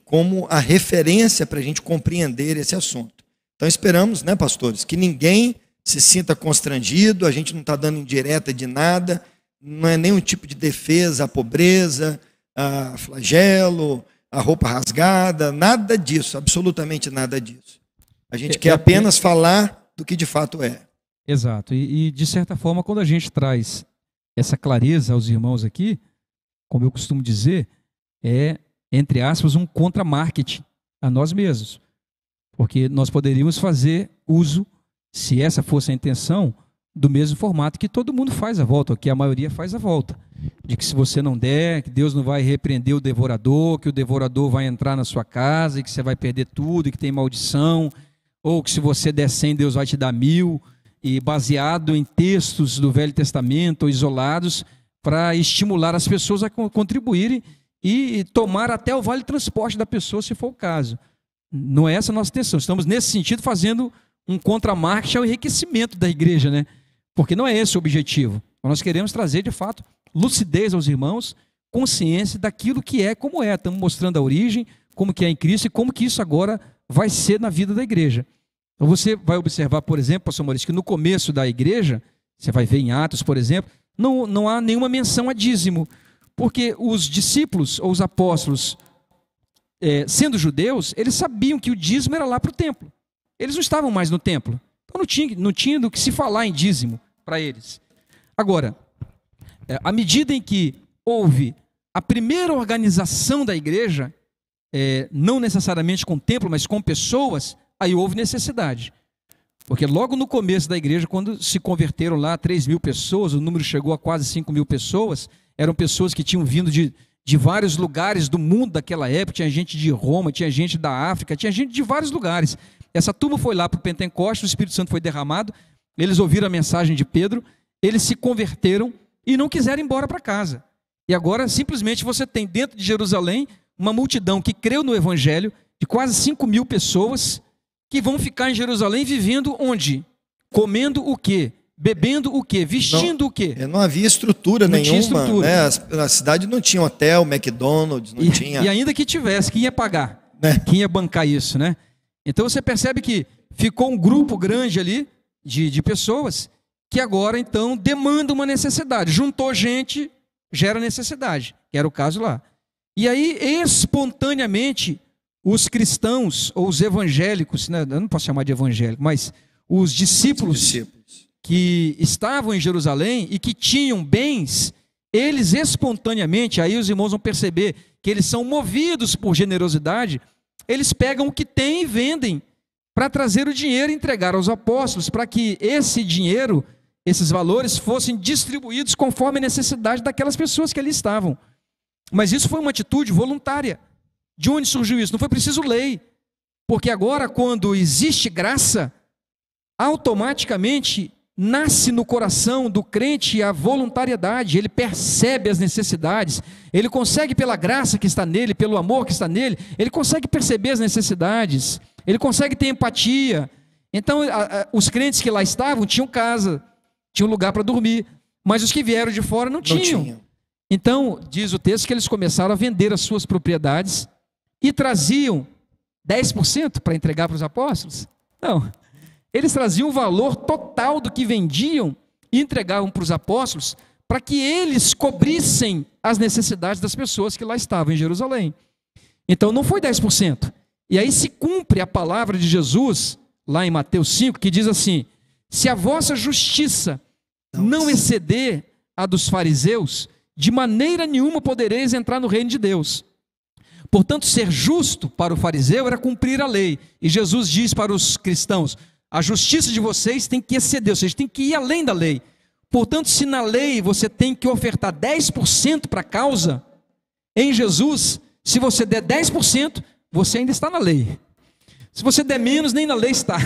como a referência para a gente compreender esse assunto. Então esperamos, né, pastores, que ninguém se sinta constrangido, a gente não está dando indireta de nada, não é nenhum tipo de defesa à pobreza, a flagelo, a roupa rasgada, nada disso, absolutamente nada disso. A gente quer apenas falar do que de fato é. Exato, e de certa forma, quando a gente traz essa clareza aos irmãos aqui, como eu costumo dizer, é, entre aspas, um contra-marketing a nós mesmos. Porque nós poderíamos fazer uso, se essa fosse a intenção, do mesmo formato que todo mundo faz a volta, ou que a maioria faz a volta. De que se você não der, que Deus não vai repreender o devorador, que o devorador vai entrar na sua casa, e que você vai perder tudo, e que tem maldição, ou que se você der 100, Deus vai te dar 1000, e baseado em textos do Velho Testamento, ou isolados, para estimular as pessoas a contribuírem e tomar até o vale transporte da pessoa, se for o caso. Não é essa a nossa intenção. Estamos, nesse sentido, fazendo um contra-marketing ao enriquecimento da igreja, né? porque não é esse o objetivo. Nós queremos trazer, de fato, lucidez aos irmãos, consciência daquilo que é como é. Estamos mostrando a origem, como que é em Cristo e como que isso agora vai ser na vida da igreja. Então você vai observar, por exemplo, pastor Maurício, que no começo da igreja, você vai ver em Atos, por exemplo, não há nenhuma menção a dízimo, porque os discípulos ou os apóstolos, sendo judeus, eles sabiam que o dízimo era lá para o templo. Eles não estavam mais no templo. Então não tinha do que se falar em dízimo para eles. Agora, à medida em que houve a primeira organização da igreja, não necessariamente com templo, mas com pessoas, aí houve necessidade. Porque logo no começo da igreja, quando se converteram lá 3.000 pessoas, o número chegou a quase 5.000 pessoas, eram pessoas que tinham vindo de vários lugares do mundo daquela época, tinha gente de Roma, tinha gente da África, tinha gente de vários lugares. Essa turma foi lá para o Pentecostes, o Espírito Santo foi derramado, eles ouviram a mensagem de Pedro, eles se converteram e não quiseram ir embora para casa. E agora, simplesmente, você tem dentro de Jerusalém uma multidão que creu no Evangelho, de quase 5.000 pessoas, que vão ficar em Jerusalém vivendo onde? Comendo o quê? Bebendo o quê? Vestindo o quê? Não havia estrutura nenhuma. Né? A cidade não tinha hotel, McDonald's, não tinha... E ainda que tivesse, quem ia pagar? Quem ia bancar isso, né? Então você percebe que ficou um grupo grande ali de pessoas que agora, então, demanda uma necessidade. Juntou gente, gera necessidade, que era o caso lá. E aí, espontaneamente, os cristãos, ou os evangélicos, né, eu não posso chamar de evangélico, mas os discípulos que estavam em Jerusalém e que tinham bens, eles espontaneamente, aí os irmãos vão perceber que eles são movidos por generosidade, eles pegam o que têm e vendem para trazer o dinheiro e entregar aos apóstolos, para que esse dinheiro, esses valores fossem distribuídos conforme a necessidade daquelas pessoas que ali estavam. Mas isso foi uma atitude voluntária. De onde surgiu isso? Não foi preciso lei, porque agora, quando existe graça, automaticamente nasce no coração do crente a voluntariedade, ele percebe as necessidades, ele consegue, pela graça que está nele, pelo amor que está nele, ele consegue perceber as necessidades, ele consegue ter empatia. Então, os crentes que lá estavam tinham casa, tinham lugar para dormir, mas os que vieram de fora não tinham. Então, diz o texto que eles começaram a vender as suas propriedades e traziam 10% para entregar para os apóstolos? Não. Eles traziam o valor total do que vendiam e entregavam para os apóstolos para que eles cobrissem as necessidades das pessoas que lá estavam em Jerusalém. Então não foi 10%. E aí se cumpre a palavra de Jesus, lá em Mateus 5, que diz assim: se a vossa justiça não exceder a dos fariseus, de maneira nenhuma podereis entrar no reino de Deus. Portanto, ser justo para o fariseu era cumprir a lei. E Jesus diz para os cristãos: a justiça de vocês tem que exceder, ou seja, tem que ir além da lei. Portanto, se na lei você tem que ofertar 10% para a causa, em Jesus, se você der 10%, você ainda está na lei. Se você der menos, nem na lei está.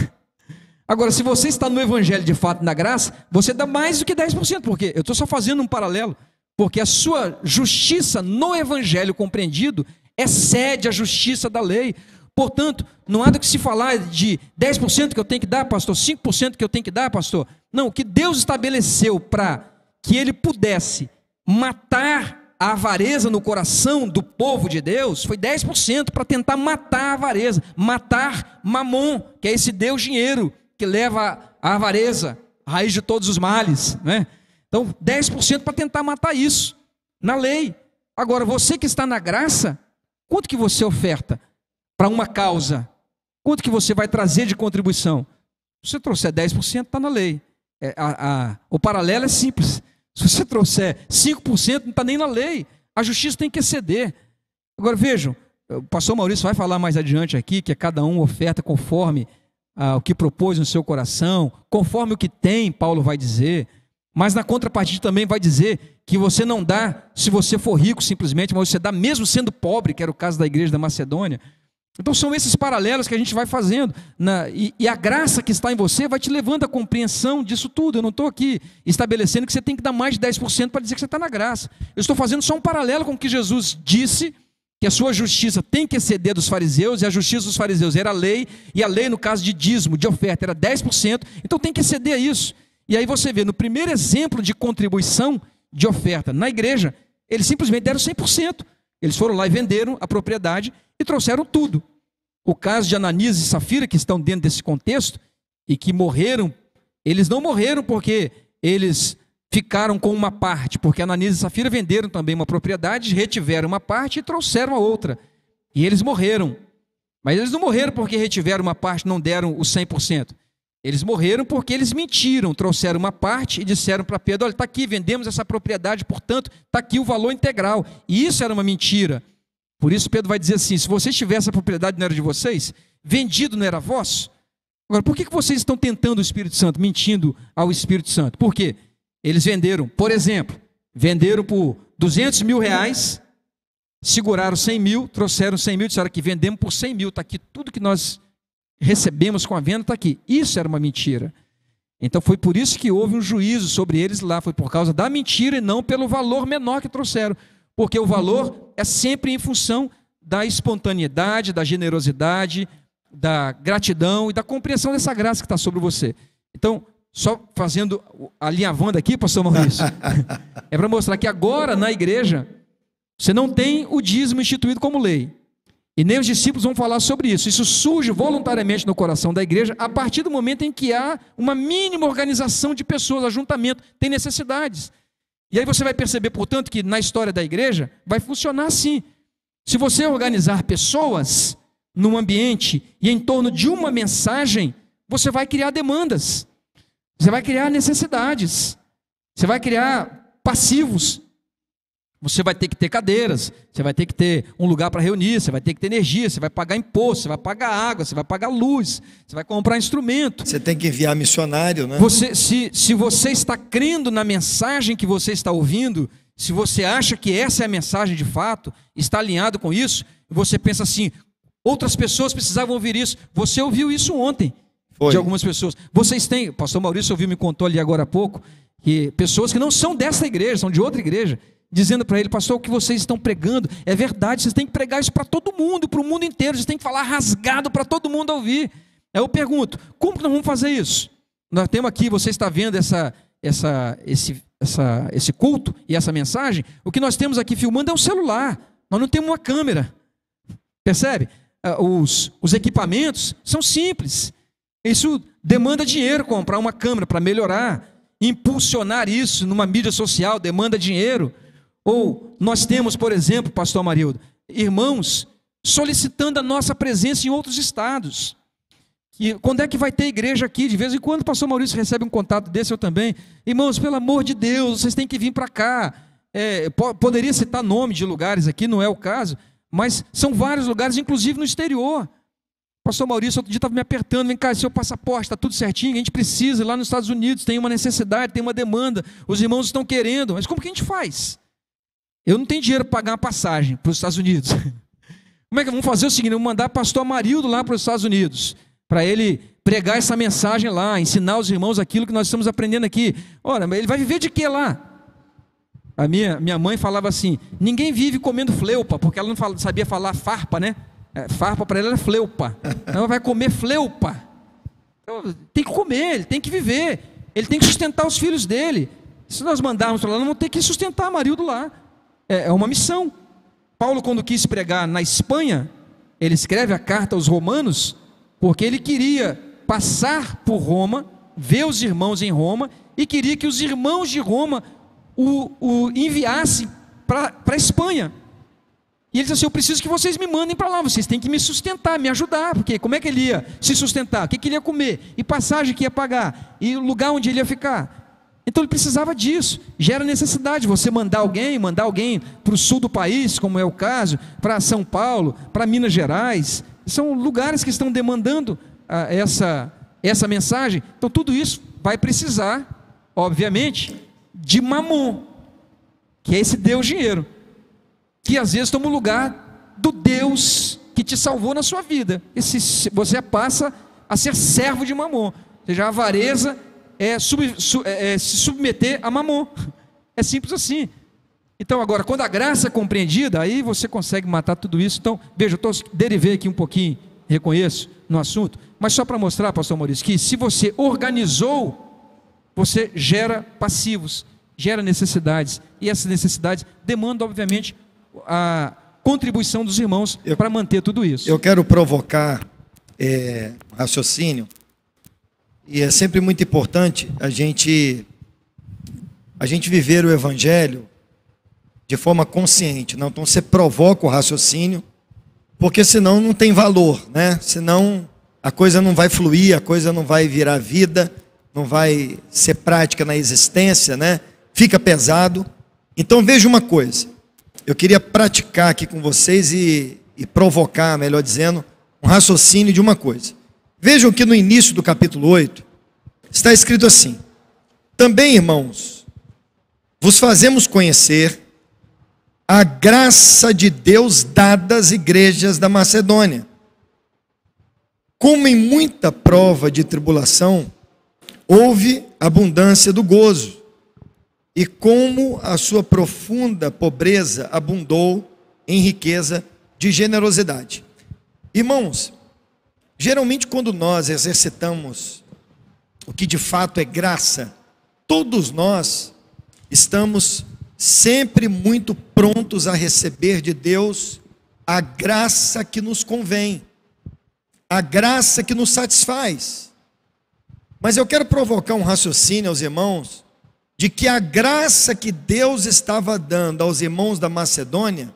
Agora, se você está no evangelho de fato, na graça, você dá mais do que 10%, porque eu estou só fazendo um paralelo, porque a sua justiça no evangelho compreendido excede a justiça da lei. Portanto, não há do que se falar de 10% que eu tenho que dar, pastor, 5% que eu tenho que dar, pastor. Não, o que Deus estabeleceu para que ele pudesse matar a avareza no coração do povo de Deus foi 10% para tentar matar a avareza, matar Mamon, que é esse Deus dinheiro que leva a avareza, a raiz de todos os males, né? Então, 10% para tentar matar isso, na lei. Agora, você que está na graça, quanto que você oferta para uma causa? Quanto que você vai trazer de contribuição? Se você trouxer 10%, está na lei. O paralelo é simples. Se você trouxer 5%, não está nem na lei. A justiça tem que exceder. Agora vejam, o pastor Maurício vai falar mais adiante aqui, que cada um oferta conforme o que propôs no seu coração, conforme o que tem, Paulo vai dizer. Mas na contrapartida também vai dizer que você não dá se você for rico simplesmente, mas você dá mesmo sendo pobre, que era o caso da igreja da Macedônia. Então são esses paralelos que a gente vai fazendo, e a graça que está em você vai te levando à compreensão disso tudo. Eu não estou aqui estabelecendo que você tem que dar mais de 10% para dizer que você está na graça. Eu estou fazendo só um paralelo com o que Jesus disse, que a sua justiça tem que exceder dos fariseus, e a justiça dos fariseus era a lei, e a lei no caso de dízimo, de oferta, era 10%, então tem que exceder a isso. E aí você vê, no primeiro exemplo de contribuição de oferta na igreja, eles simplesmente deram 100%. Eles foram lá e venderam a propriedade e trouxeram tudo. O caso de Ananias e Safira, que estão dentro desse contexto, e que morreram, eles não morreram porque eles ficaram com uma parte, porque Ananias e Safira venderam também uma propriedade, retiveram uma parte e trouxeram a outra. E eles morreram. Mas eles não morreram porque retiveram uma parte e não deram os 100%. Eles morreram porque eles mentiram, trouxeram uma parte e disseram para Pedro: olha, está aqui, vendemos essa propriedade, portanto, está aqui o valor integral. E isso era uma mentira. Por isso Pedro vai dizer assim: se vocês tivessem a propriedade, não era de vocês, vendido não era vosso. Agora, por que vocês estão tentando o Espírito Santo, mentindo ao Espírito Santo? Por quê? Eles venderam, por exemplo, venderam por 200 mil reais, seguraram 100 mil, trouxeram 100 mil, disseram que vendemos por 100 mil, está aqui tudo que nós recebemos com a venda, está aqui. Isso era uma mentira. Então foi por isso que houve um juízo sobre eles lá, foi por causa da mentira e não pelo valor menor que trouxeram, porque o valor é sempre em função da espontaneidade, da generosidade, da gratidão e da compreensão dessa graça que está sobre você. Então, só fazendo, alinhavando aqui, pastor Maurício, é para mostrar que agora na igreja você não tem o dízimo instituído como lei. E nem os discípulos vão falar sobre isso. Isso surge voluntariamente no coração da igreja a partir do momento em que há uma mínima organização de pessoas, ajuntamento, tem necessidades. E aí você vai perceber, portanto, que na história da igreja vai funcionar assim. Se você organizar pessoas num ambiente e em torno de uma mensagem, você vai criar demandas, você vai criar necessidades, você vai criar passivos. Você vai ter que ter cadeiras, você vai ter que ter um lugar para reunir, você vai ter que ter energia, você vai pagar imposto, você vai pagar água, você vai pagar luz, você vai comprar instrumento. Você tem que enviar missionário, né? Se você está crendo na mensagem que você está ouvindo, se você acha que essa é a mensagem de fato, está alinhado com isso, você pensa assim: outras pessoas precisavam ouvir isso. Você ouviu isso ontem, de algumas pessoas. Vocês têm, o pastor Maurício me contou ali agora há pouco, que pessoas que não são dessa igreja, são de outra igreja, dizendo para ele: pastor, o que vocês estão pregando é verdade, vocês têm que pregar isso para todo mundo, para o mundo inteiro, vocês têm que falar rasgado para todo mundo ouvir. Aí eu pergunto: como que nós vamos fazer isso? Nós temos aqui, você está vendo esse culto e essa mensagem, o que nós temos aqui filmando é um celular, nós não temos uma câmera, percebe? Os equipamentos são simples, isso demanda dinheiro, comprar uma câmera para melhorar, impulsionar isso numa mídia social demanda dinheiro. Ou nós temos, por exemplo, pastor Amarildo, irmãos solicitando a nossa presença em outros estados. E quando é que vai ter igreja aqui? De vez em quando o pastor Maurício recebe um contato desse, eu também. Irmãos, pelo amor de Deus, vocês têm que vir para cá. Poderia citar nome de lugares aqui, não é o caso, mas são vários lugares, inclusive no exterior. O pastor Maurício outro dia estava me apertando: vem cá, seu passaporte está tudo certinho, a gente precisa ir lá nos Estados Unidos, tem uma necessidade, tem uma demanda, os irmãos estão querendo, mas como que a gente faz? Eu não tenho dinheiro para pagar uma passagem para os Estados Unidos. Como é que vamos fazer o seguinte? Vamos mandar o pastor Amarildo lá para os Estados Unidos, para ele pregar essa mensagem lá, ensinar os irmãos aquilo que nós estamos aprendendo aqui. Ora, ele vai viver de quê lá? A minha mãe falava assim: ninguém vive comendo fleupa, porque ela não sabia falar farpa, né? Farpa para ela era fleupa. Ela vai comer fleupa. Então, tem que comer, ele tem que viver, ele tem que sustentar os filhos dele. Se nós mandarmos para lá, nós vamos ter que sustentar Amarildo lá. É uma missão. Paulo, quando quis pregar na Espanha, ele escreve a carta aos Romanos, porque ele queria passar por Roma, ver os irmãos em Roma, e queria que os irmãos de Roma o enviassem para a Espanha. E ele disse assim: eu preciso que vocês me mandem para lá, vocês têm que me sustentar, me ajudar, porque como é que ele ia se sustentar? O que ele ia comer? E passagem que ia pagar? E o lugar onde ele ia ficar? Então ele precisava disso. Gera necessidade você mandar alguém para o sul do país, como é o caso, para São Paulo, para Minas Gerais. São lugares que estão demandando essa mensagem. Então tudo isso vai precisar, obviamente, de Mamon, que é esse Deus dinheiro, que às vezes toma o lugar do Deus que te salvou na sua vida. Você passa a ser servo de Mamon. Ou seja, a avareza se submeter a Mamon. É simples assim. Então agora, quando a graça é compreendida, aí você consegue matar tudo isso. Então, veja, eu derivei aqui um pouquinho, reconheço, no assunto, mas só para mostrar, pastor Maurício, que se você organizou você gera passivos, gera necessidades, e essas necessidades demandam, obviamente, a contribuição dos irmãos para manter tudo isso. Eu quero provocar raciocínio, e é sempre muito importante a gente viver o Evangelho de forma consciente. Não? Então você provoca o raciocínio, porque senão não tem valor, né? Senão a coisa não vai fluir, a coisa não vai virar vida, não vai ser prática na existência, né? Fica pesado. Então veja uma coisa, eu queria praticar aqui com vocês e provocar, melhor dizendo, um raciocínio de uma coisa. Vejam que no início do capítulo 8, está escrito assim: também, irmãos, vos fazemos conhecer a graça de Deus dada às igrejas da Macedônia. Como em muita prova de tribulação, houve abundância do gozo, e como a sua profunda pobreza abundou em riqueza de generosidade. Irmãos, geralmente quando nós exercitamos o que de fato é graça, todos nós estamos sempre muito prontos a receber de Deus a graça que nos convém, a graça que nos satisfaz. Mas eu quero provocar um raciocínio aos irmãos, de que a graça que Deus estava dando aos irmãos da Macedônia,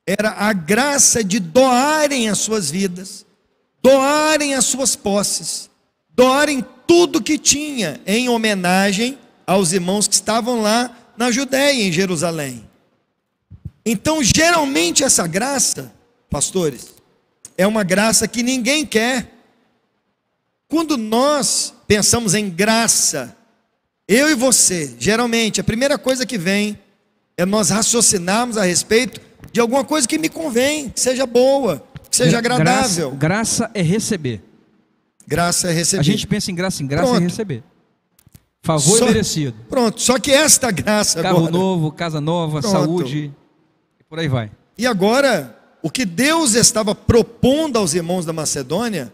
era a graça de doarem as suas vidas, doarem as suas posses, doarem tudo que tinha, em homenagem aos irmãos que estavam lá na Judéia, em Jerusalém. Então, geralmente essa graça, pastores, é uma graça que ninguém quer. Quando nós pensamos em graça, eu e você, geralmente, a primeira coisa que vem é nós raciocinarmos a respeito de alguma coisa que me convém, que seja boa, que seja agradável. Graça é receber. Graça é receber. A gente pensa em graça Pronto. é receber. Favor é merecido. Pronto, só que esta graça Carro agora... novo, casa nova, Pronto. saúde, e por aí vai. E agora, o que Deus estava propondo aos irmãos da Macedônia,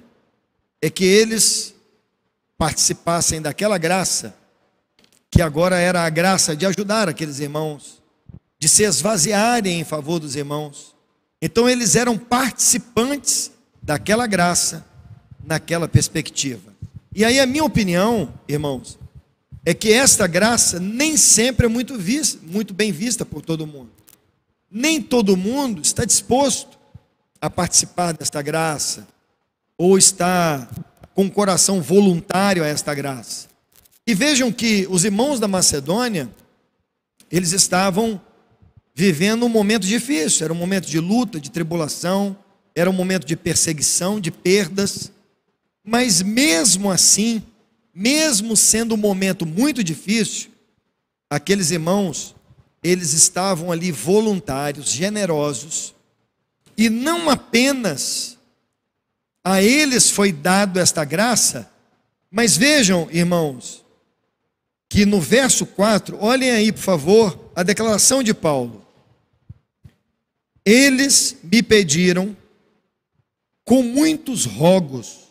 é que eles participassem daquela graça, que agora era a graça de ajudar aqueles irmãos, de se esvaziarem em favor dos irmãos. Então eles eram participantes daquela graça, naquela perspectiva. E aí a minha opinião, irmãos, é que esta graça nem sempre é muito bem vista por todo mundo. Nem todo mundo está disposto a participar desta graça, ou está com o coração voluntário a esta graça. E vejam que os irmãos da Macedônia, eles estavam vivendo um momento difícil, era um momento de luta, de tribulação, era um momento de perseguição, de perdas, mas mesmo assim, mesmo sendo um momento muito difícil, aqueles irmãos, eles estavam ali voluntários, generosos, e não apenas a eles foi dado esta graça, mas vejam, irmãos, que no verso 4, olhem aí, por favor, a declaração de Paulo. Eles me pediram, com muitos rogos,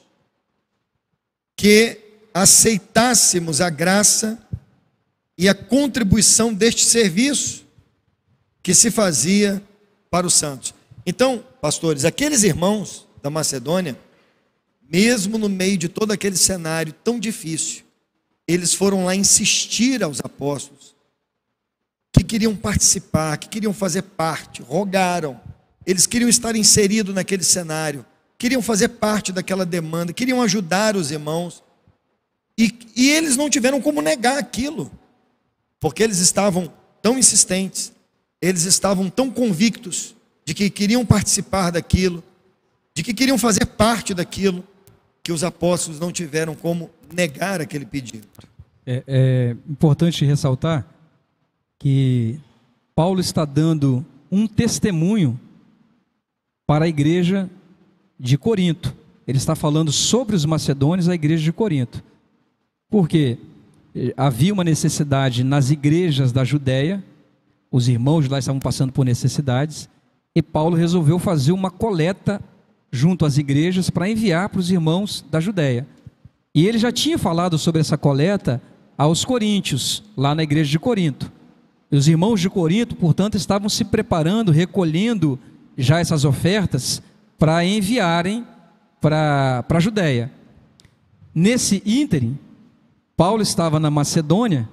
que aceitássemos a graça e a contribuição deste serviço que se fazia para os santos. Então, pastores, aqueles irmãos da Macedônia, mesmo no meio de todo aquele cenário tão difícil, eles foram lá insistir aos apóstolos, que queriam participar, que queriam fazer parte, rogaram, eles queriam estar inseridos naquele cenário, queriam fazer parte daquela demanda, queriam ajudar os irmãos, e eles não tiveram como negar aquilo, porque eles estavam tão insistentes, eles estavam tão convictos de que queriam participar daquilo, de que queriam fazer parte daquilo, que os apóstolos não tiveram como negar aquele pedido. É importante ressaltar que Paulo está dando um testemunho para a igreja de Corinto. Ele está falando sobre os macedônios, a igreja de Corinto. Porque havia uma necessidade nas igrejas da Judéia, os irmãos lá estavam passando por necessidades, e Paulo resolveu fazer uma coleta junto às igrejas para enviar para os irmãos da Judéia. E ele já tinha falado sobre essa coleta aos coríntios, lá na igreja de Corinto. E os irmãos de Corinto, portanto, estavam se preparando, recolhendo já essas ofertas para enviarem para a Judéia. Nesse ínterim, Paulo estava na Macedônia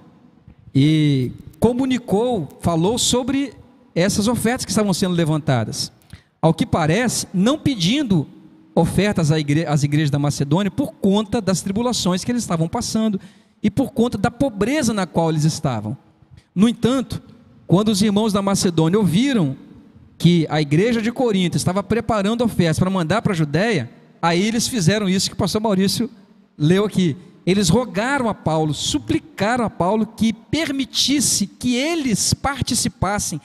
e falou sobre essas ofertas que estavam sendo levantadas. Ao que parece, não pedindo ofertas às igrejas da Macedônia por conta das tribulações que eles estavam passando e por conta da pobreza na qual eles estavam. No entanto, quando os irmãos da Macedônia ouviram que a igreja de Corinto estava preparando ofertas para mandar para a Judéia, aí eles fizeram isso que o pastor Maurício leu aqui. Eles rogaram a Paulo, suplicaram a Paulo que permitisse que eles participassem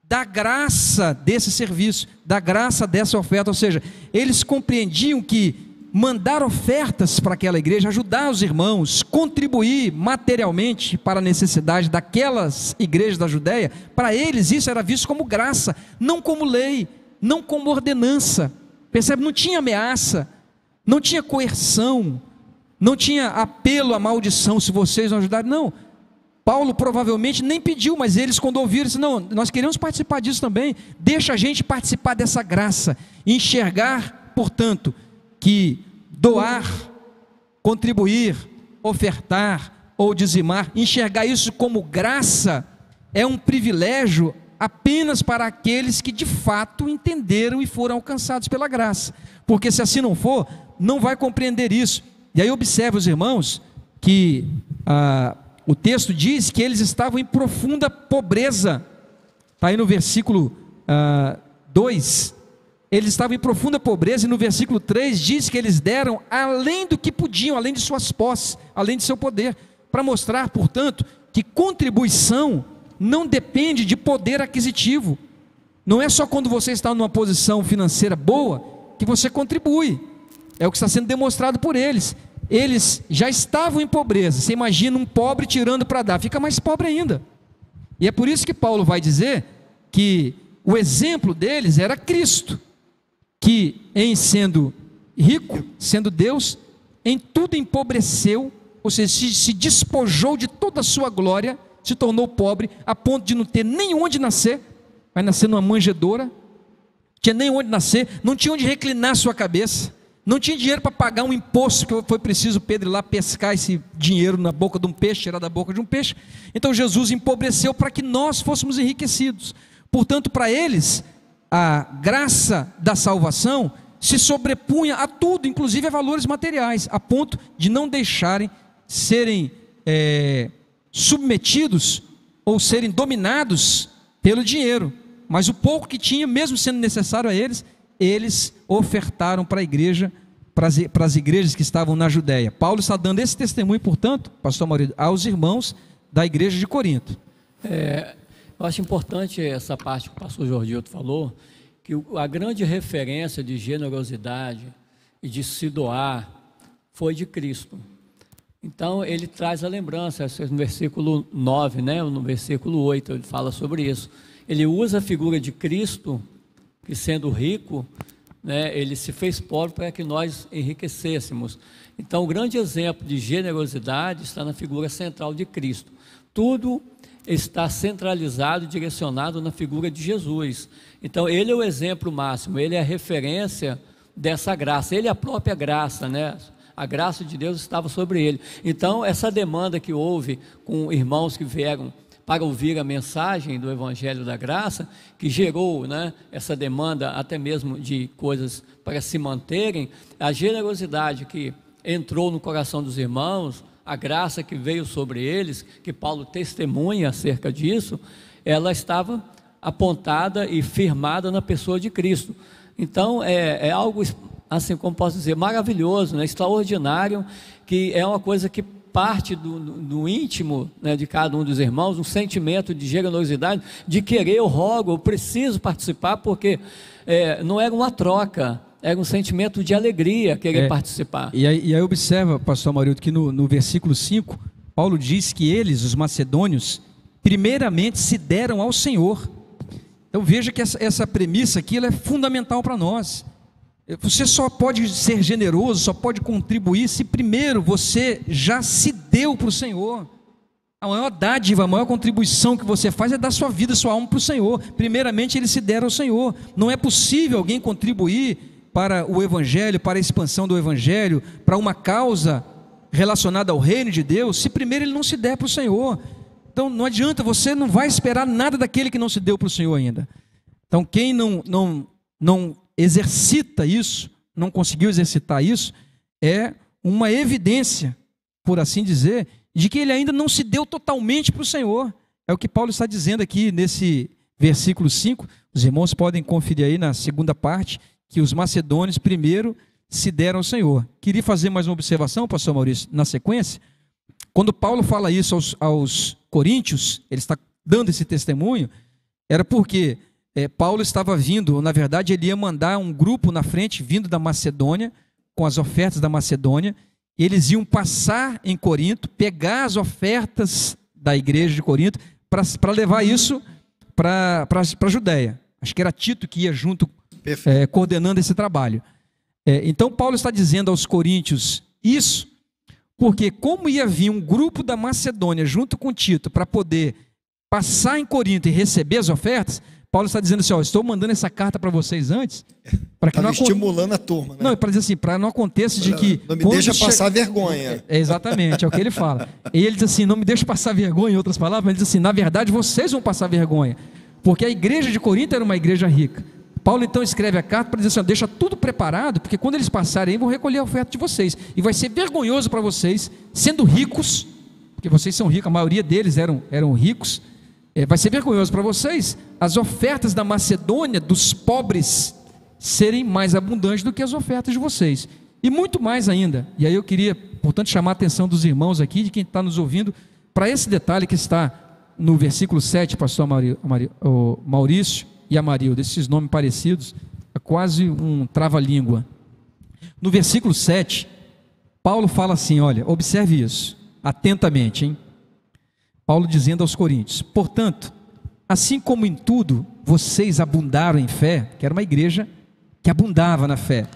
da graça desse serviço, da graça dessa oferta. Ou seja, eles compreendiam que mandar ofertas para aquela igreja, ajudar os irmãos, contribuir materialmente para a necessidade daquelas igrejas da Judéia, para eles isso era visto como graça, não como lei, não como ordenança. Percebe? Não tinha ameaça, não tinha coerção, não tinha apelo à maldição se vocês não ajudarem. Não, Paulo provavelmente nem pediu, mas eles, quando ouviram, disseram: não, nós queremos participar disso também, deixa a gente participar dessa graça, e enxergar, portanto, que doar, contribuir, ofertar ou dizimar, enxergar isso como graça, é um privilégio apenas para aqueles que de fato entenderam e foram alcançados pela graça, porque se assim não for, não vai compreender isso. E aí observe, os irmãos, que o texto diz que eles estavam em profunda pobreza. Está aí no versículo 2, eles estavam em profunda pobreza, e no versículo 3 diz que eles deram além do que podiam, além de suas posses, além de seu poder, para mostrar, portanto, que contribuição não depende de poder aquisitivo. Não é só quando você está numa posição financeira boa que você contribui. É o que está sendo demonstrado por eles. Eles já estavam em pobreza. Você imagina um pobre tirando para dar, fica mais pobre ainda. E é por isso que Paulo vai dizer que o exemplo deles era Cristo, que em sendo rico, sendo Deus, em tudo empobreceu, ou seja, se despojou de toda a sua glória, se tornou pobre, a ponto de não ter nem onde nascer, vai nascer numa manjedoura, tinha nem onde nascer, não tinha onde reclinar sua cabeça, não tinha dinheiro para pagar um imposto, que foi preciso Pedro ir lá pescar esse dinheiro na boca de um peixe, tirar da boca de um peixe. Então Jesus empobreceu para que nós fôssemos enriquecidos. Portanto, para eles, a graça da salvação se sobrepunha a tudo, inclusive a valores materiais, a ponto de não deixarem serem submetidos ou serem dominados pelo dinheiro. Mas o pouco que tinha, mesmo sendo necessário a eles, eles ofertaram para a igreja, para as igrejas que estavam na Judéia. Paulo está dando esse testemunho, portanto, pastor Maurício, aos irmãos da igreja de Corinto. Eu acho importante essa parte que o pastor Jordilto falou, que a grande referência de generosidade e de se doar foi de Cristo. Então ele traz a lembrança, no versículo 9, né, no versículo 8, ele fala sobre isso. Ele usa a figura de Cristo, que sendo rico, né, ele se fez pobre para que nós enriquecêssemos. Então o grande exemplo de generosidade está na figura central de Cristo. Tudo está centralizado, direcionado na figura de Jesus. Então ele é o exemplo máximo, ele é a referência dessa graça, ele é a própria graça, né? A graça de Deus estava sobre ele. Então essa demanda que houve com irmãos que vieram para ouvir a mensagem do Evangelho da Graça, que gerou, né, essa demanda até mesmo de coisas para se manterem, a generosidade que entrou no coração dos irmãos, a graça que veio sobre eles, que Paulo testemunha acerca disso, ela estava apontada e firmada na pessoa de Cristo. Então é algo, assim como posso dizer, maravilhoso, né, extraordinário, que é uma coisa que parte do íntimo, né, de cada um dos irmãos, um sentimento de generosidade, de querer, eu rogo, eu preciso participar, porque não era uma troca, era um sentimento de alegria querer participar. E aí observa, pastor Maurício, que no versículo 5, Paulo diz que eles, os macedônios, primeiramente se deram ao Senhor. Então veja que essa premissa aqui, ela é fundamental para nós. Você só pode ser generoso, só pode contribuir se primeiro você já se deu para o Senhor. A maior dádiva, a maior contribuição que você faz é dar sua vida, sua alma para o Senhor. Primeiramente, ele se dera ao Senhor. Não é possível alguém contribuir para o Evangelho, para a expansão do Evangelho, para uma causa relacionada ao reino de Deus, se primeiro ele não se der para o Senhor. Então não adianta, você não vai esperar nada daquele que não se deu para o Senhor ainda. Então quem não exercita isso, não conseguiu exercitar isso, é uma evidência, por assim dizer, de que ele ainda não se deu totalmente para o Senhor. É o que Paulo está dizendo aqui nesse versículo 5. Os irmãos podem conferir aí na segunda parte, que os macedônios primeiro se deram ao Senhor. Queria fazer mais uma observação, pastor Maurício, na sequência. Quando Paulo fala isso aos coríntios, ele está dando esse testemunho, era porque Paulo estava vindo, na verdade ele ia mandar um grupo na frente, vindo da Macedônia, com as ofertas da Macedônia, e eles iam passar em Corinto, pegar as ofertas da igreja de Corinto, para levar isso para a Judéia. Acho que era Tito que ia junto, coordenando esse trabalho. Então Paulo está dizendo aos coríntios isso, porque como ia vir um grupo da Macedônia junto com Tito para poder passar em Corinto e receber as ofertas, Paulo está dizendo assim, estou mandando essa carta para vocês antes, para que não estimulando a turma, né? Não, para dizer assim, para não aconteça de que não me deixa passar vergonha. Exatamente, é o que ele fala. E ele diz assim, não me deixa passar vergonha, em outras palavras, ele diz assim, na verdade vocês vão passar vergonha, porque a igreja de Corinto era uma igreja rica. Paulo então escreve a carta para dizer assim, deixa tudo preparado, porque quando eles passarem aí, vão recolher a oferta de vocês, e vai ser vergonhoso para vocês, sendo ricos, porque vocês são ricos, a maioria deles eram ricos, vai ser vergonhoso para vocês as ofertas da Macedônia, dos pobres, serem mais abundantes do que as ofertas de vocês, e muito mais ainda. E aí eu queria, portanto, chamar a atenção dos irmãos aqui, de quem está nos ouvindo, para esse detalhe que está no versículo 7, pastor Maurício e Amarildo, esses nomes parecidos, é quase um trava-língua. No versículo 7, Paulo fala assim, olha, observe isso, atentamente, hein? Paulo dizendo aos coríntios, portanto, assim como em tudo vocês abundaram em fé, que era uma igreja que abundava na fé,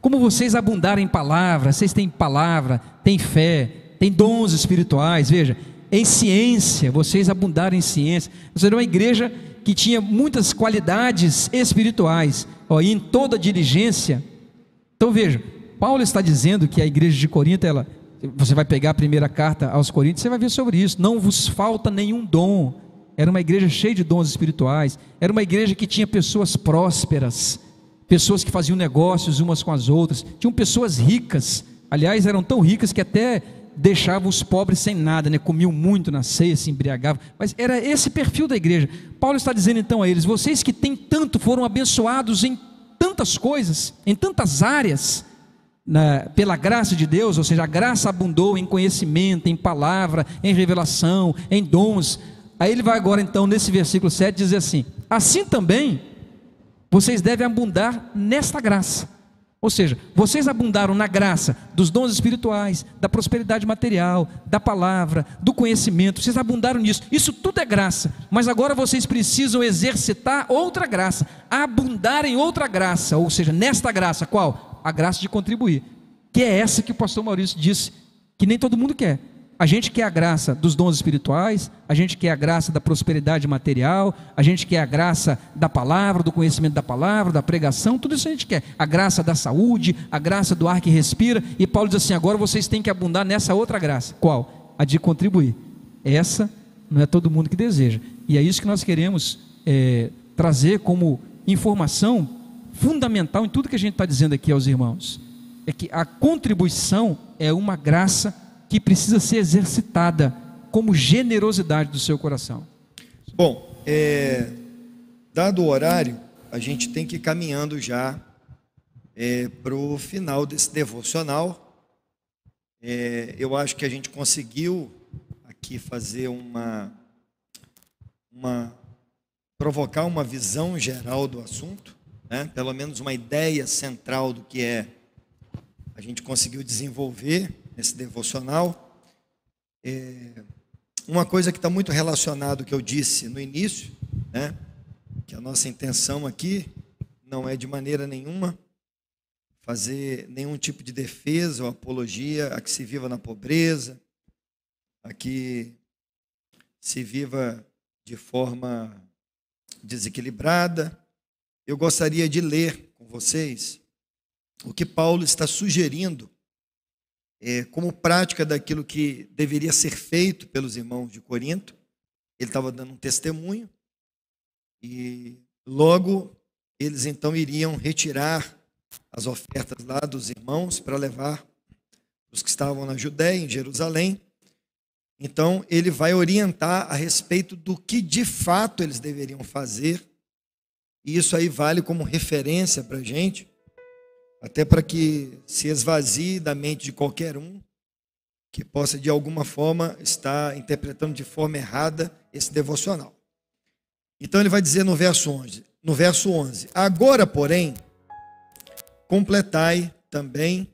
como vocês abundaram em palavra, vocês têm palavra, têm fé, têm dons espirituais, veja, em ciência, vocês abundaram em ciência, vocês eram uma igreja que tinha muitas qualidades espirituais, e em toda diligência. Então veja, Paulo está dizendo que a igreja de Corinto, você vai pegar a primeira carta aos Coríntios, você vai ver sobre isso, não vos falta nenhum dom. Era uma igreja cheia de dons espirituais, era uma igreja que tinha pessoas prósperas, pessoas que faziam negócios umas com as outras, tinham pessoas ricas, aliás eram tão ricas que até deixavam os pobres sem nada, né? Comiam muito na ceia, se embriagavam, mas era esse perfil da igreja. Paulo está dizendo então a eles, vocês que têm tanto, foram abençoados em tantas coisas, em tantas áreas, pela graça de Deus, ou seja, a graça abundou em conhecimento, em palavra, em revelação, em dons. Aí ele vai agora então nesse versículo 7 dizer assim, assim também vocês devem abundar nesta graça, ou seja, vocês abundaram na graça dos dons espirituais, da prosperidade material, da palavra, do conhecimento, vocês abundaram nisso, isso tudo é graça, mas agora vocês precisam exercitar outra graça, abundar em outra graça, ou seja, nesta graça, qual? A graça de contribuir, que é essa que o pastor Maurício disse, que nem todo mundo quer. A gente quer a graça dos dons espirituais, a gente quer a graça da prosperidade material, a gente quer a graça da palavra, do conhecimento da palavra, da pregação, tudo isso a gente quer, a graça da saúde, a graça do ar que respira, e Paulo diz assim, agora vocês têm que abundar nessa outra graça, qual? A de contribuir. Essa não é todo mundo que deseja, e é isso que nós queremos trazer como informação fundamental em tudo que a gente está dizendo aqui aos irmãos, é que a contribuição é uma graça que precisa ser exercitada como generosidade do seu coração. Bom, dado o horário, a gente tem que ir caminhando já para o final desse devocional. Eu acho que a gente conseguiu aqui fazer provocar uma visão geral do assunto, né? Pelo menos uma ideia central do que a gente conseguiu desenvolver nesse devocional. Uma coisa que está muito relacionada ao que eu disse no início, né? Que a nossa intenção aqui não é de maneira nenhuma fazer nenhum tipo de defesa ou apologia a que se viva na pobreza, a que se viva de forma desequilibrada. Eu gostaria de ler com vocês o que Paulo está sugerindo como prática daquilo que deveria ser feito pelos irmãos de Corinto. Ele estava dando um testemunho e logo eles então iriam retirar as ofertas lá dos irmãos para levar os que estavam na Judéia, em Jerusalém. Então ele vai orientar a respeito do que de fato eles deveriam fazer, e isso aí vale como referência para a gente, até para que se esvazie da mente de qualquer um que possa de alguma forma estar interpretando de forma errada esse devocional. Então ele vai dizer no verso 11, agora, porém, completai também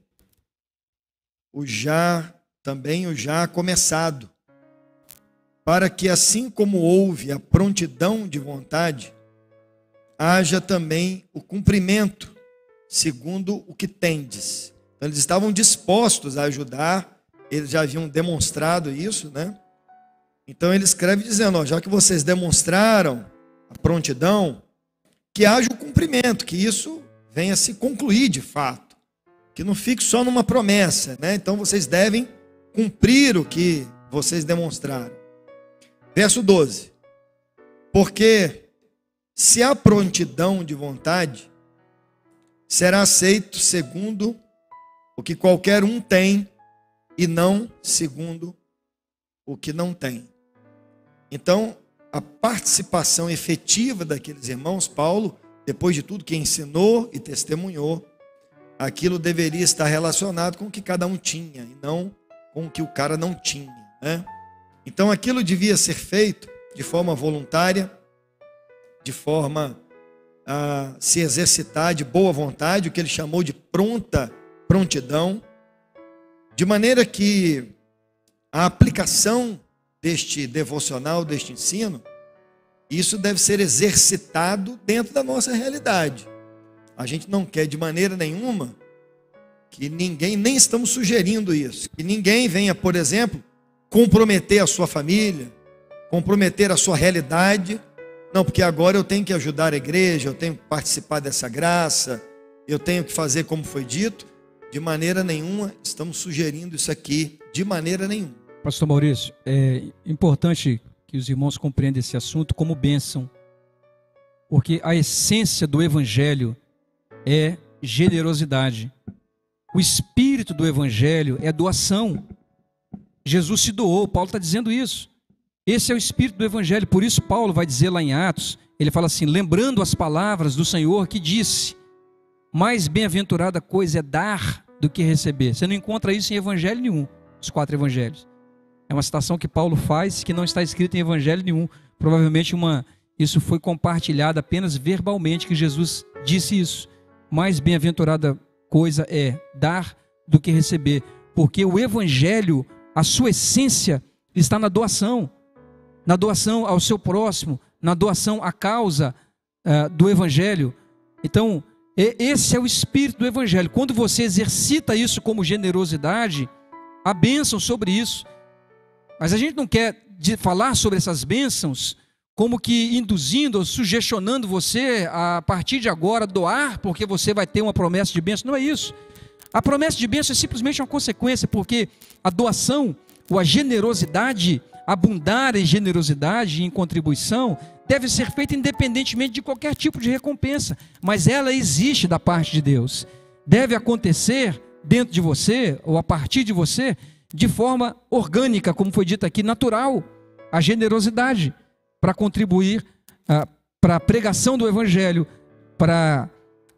o já começado, para que assim como houve a prontidão de vontade, haja também o cumprimento, segundo o que tendes. Então, eles estavam dispostos a ajudar, eles já haviam demonstrado isso, né? Então ele escreve dizendo, já que vocês demonstraram a prontidão, que haja o cumprimento, que isso venha a se concluir de fato, que não fique só numa promessa, né? Então vocês devem cumprir o que vocês demonstraram. Verso 12, porque se há prontidão de vontade, será aceito segundo o que qualquer um tem, e não segundo o que não tem. Então, a participação efetiva daqueles irmãos, Paulo, depois de tudo que ensinou e testemunhou, aquilo deveria estar relacionado com o que cada um tinha, e não com o que o cara não tinha, né? Então, aquilo devia ser feito de forma voluntária, de forma a se exercitar de boa vontade, o que ele chamou de prontidão, de maneira que a aplicação deste devocional, deste ensino, isso deve ser exercitado dentro da nossa realidade. A gente não quer de maneira nenhuma que ninguém, nem estamos sugerindo isso, que ninguém venha, por exemplo, comprometer a sua família, comprometer a sua realidade. Não, porque agora eu tenho que ajudar a igreja, eu tenho que participar dessa graça, eu tenho que fazer como foi dito. De maneira nenhuma estamos sugerindo isso aqui, de maneira nenhuma. Pastor Maurício, é importante que os irmãos compreendam esse assunto como bênção, porque a essência do Evangelho é generosidade. O espírito do Evangelho é doação. Jesus se doou, Paulo está dizendo isso. Esse é o espírito do Evangelho, por isso Paulo vai dizer lá em Atos, ele fala assim, lembrando as palavras do Senhor que disse, mais bem-aventurada coisa é dar do que receber. Você não encontra isso em evangelho nenhum, os 4 evangelhos. É uma citação que Paulo faz, que não está escrita em evangelho nenhum. Provavelmente isso foi compartilhado apenas verbalmente, que Jesus disse isso. Mais bem-aventurada coisa é dar do que receber. Porque o evangelho, a sua essência, está na doação ao seu próximo, na doação à causa do evangelho. Então, esse é o espírito do evangelho. Quando você exercita isso como generosidade, há bênção sobre isso. Mas a gente não quer falar sobre essas bênçãos como que induzindo ou sugestionando você a partir de agora doar, porque você vai ter uma promessa de bênção. Não é isso. A promessa de bênção é simplesmente uma consequência, porque a doação ou a generosidade, abundar em generosidade e em contribuição, deve ser feita independentemente de qualquer tipo de recompensa, mas ela existe da parte de Deus. Deve acontecer dentro de você, ou a partir de você, de forma orgânica, como foi dito aqui, natural, a generosidade, para contribuir para a pregação do Evangelho, para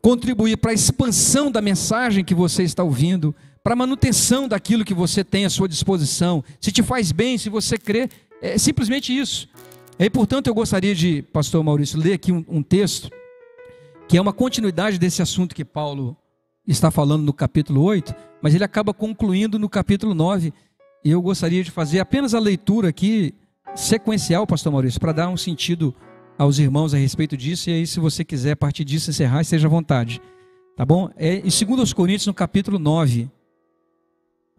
contribuir para a expansão da mensagem que você está ouvindo, para a manutenção daquilo que você tem à sua disposição. Se te faz bem, se você crê, é simplesmente isso. E, portanto, eu gostaria de, pastor Maurício, ler aqui um texto, que é uma continuidade desse assunto que Paulo está falando no capítulo 8, mas ele acaba concluindo no capítulo 9, e eu gostaria de fazer apenas a leitura aqui, sequencial, pastor Maurício, para dar um sentido aos irmãos a respeito disso, e aí se você quiser a partir disso encerrar, esteja à vontade, tá bom? É em 2 Coríntios, no capítulo 9,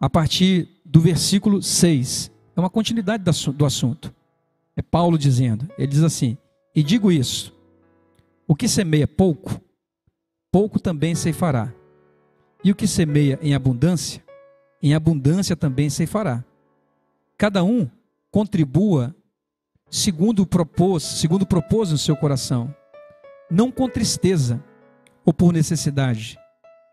a partir do versículo 6, é uma continuidade do assunto. É Paulo dizendo. Ele diz assim: e digo isso, o que semeia pouco, pouco também ceifará. E o que semeia em abundância também ceifará. Cada um contribua segundo propôs no seu coração, não com tristeza ou por necessidade,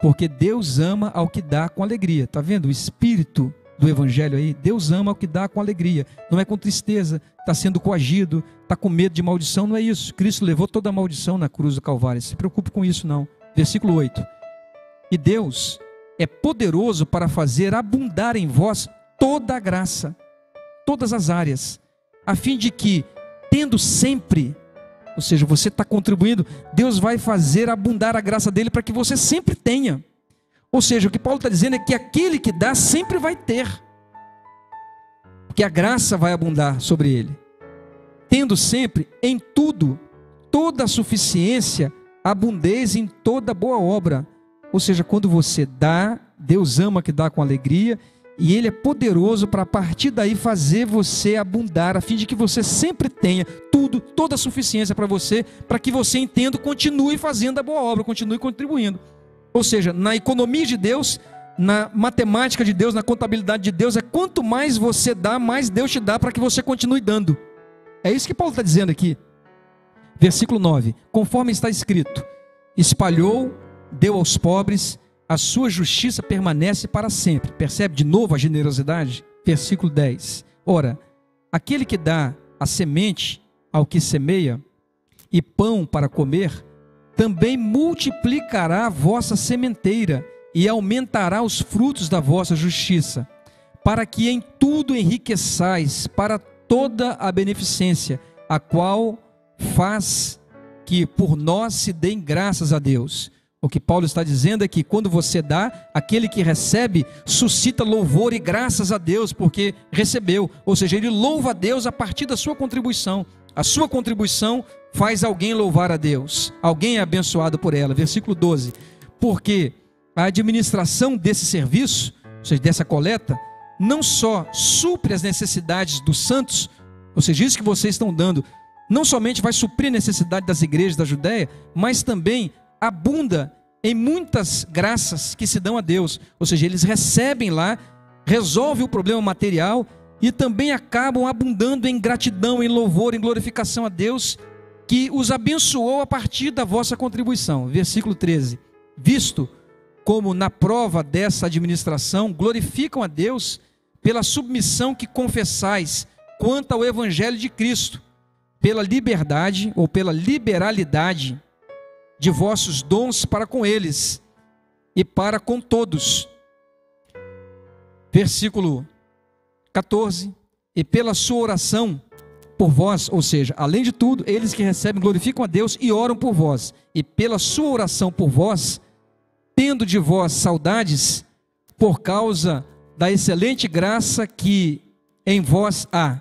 porque Deus ama ao que dá com alegria. Está vendo o espírito do evangelho aí? Deus ama ao que dá com alegria, não é com tristeza, está sendo coagido, está com medo de maldição, não é isso. Cristo levou toda a maldição na cruz do Calvário, não se preocupe com isso não. Versículo 8: e Deus é poderoso para fazer abundar em vós toda a graça, todas as áreas, a fim de que, tendo sempre, ou seja, você está contribuindo, Deus vai fazer abundar a graça dele para que você sempre tenha. Ou seja, o que Paulo está dizendo é que aquele que dá sempre vai ter, porque a graça vai abundar sobre ele. Tendo sempre, em tudo, toda a suficiência, abundez em toda boa obra. Ou seja, quando você dá, Deus ama que dá com alegria, e Ele é poderoso para a partir daí fazer você abundar, a fim de que você sempre tenha tudo, toda a suficiência para você, para que você entenda, continue fazendo a boa obra, continue contribuindo. Ou seja, na economia de Deus, na matemática de Deus, na contabilidade de Deus, é quanto mais você dá, mais Deus te dá para que você continue dando. É isso que Paulo está dizendo aqui. Versículo 9: conforme está escrito, espalhou, deu aos pobres, a sua justiça permanece para sempre. Percebe de novo a generosidade? Versículo 10: ora, aquele que dá a semente ao que semeia e pão para comer, também multiplicará a vossa sementeira e aumentará os frutos da vossa justiça, para que em tudo enriqueçais para toda a beneficência, a qual faz que por nós se deem graças a Deus. O que Paulo está dizendo é que quando você dá, aquele que recebe suscita louvor e graças a Deus porque recebeu. Ou seja, ele louva a Deus a partir da sua contribuição. A sua contribuição faz alguém louvar a Deus. Alguém é abençoado por ela. Versículo 12. Porque a administração desse serviço, ou seja, dessa coleta, não só supre as necessidades dos santos, ou seja, isso que vocês estão dando, não somente vai suprir a necessidade das igrejas da Judéia, mas também abunda em muitas graças que se dão a Deus. Ou seja, eles recebem lá, resolvem o problema material e também acabam abundando em gratidão, em louvor, em glorificação a Deus, que os abençoou a partir da vossa contribuição. Versículo 13: visto como na prova dessa administração glorificam a Deus pela submissão que confessais quanto ao evangelho de Cristo, pela liberdade ou pela liberalidade de vossos dons para com eles e para com todos. Versículo 14: e pela sua oração por vós, ou seja, além de tudo, eles que recebem glorificam a Deus e oram por vós, e pela sua oração por vós, tendo de vós saudades, por causa da excelente graça que em vós há.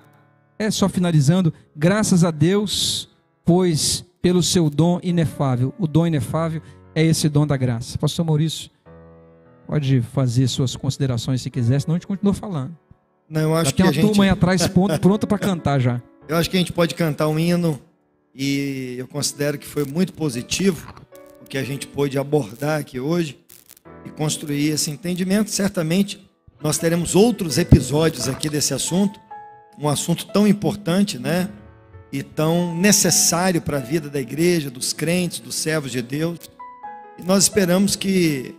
É só finalizando, graças a Deus, pois pelo seu dom inefável. O dom inefável é esse dom da graça. Pastor Maurício, pode fazer suas considerações se quiser, senão a gente continua falando. Não, eu acho já tem uma turma aí atrás pronta para cantar já. Eu acho que a gente pode cantar um hino e eu considero que foi muito positivo o que a gente pôde abordar aqui hoje e construir esse entendimento. Certamente nós teremos outros episódios aqui desse assunto, um assunto tão importante, né? E tão necessário para a vida da igreja, dos crentes, dos servos de Deus. E nós esperamos que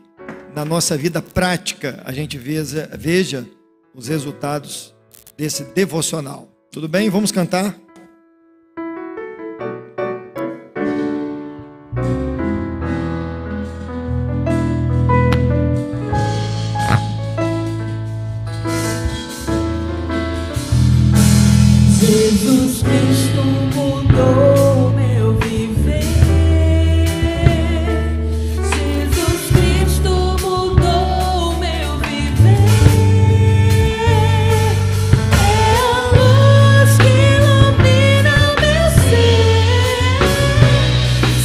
na nossa vida prática a gente veja os resultados desse devocional. Tudo bem? Vamos cantar? Jesus Cristo mudou meu viver. Jesus Cristo mudou meu viver. É a luz que ilumina meu ser.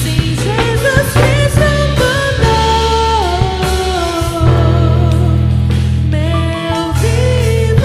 Sim, Jesus Cristo mudou meu viver.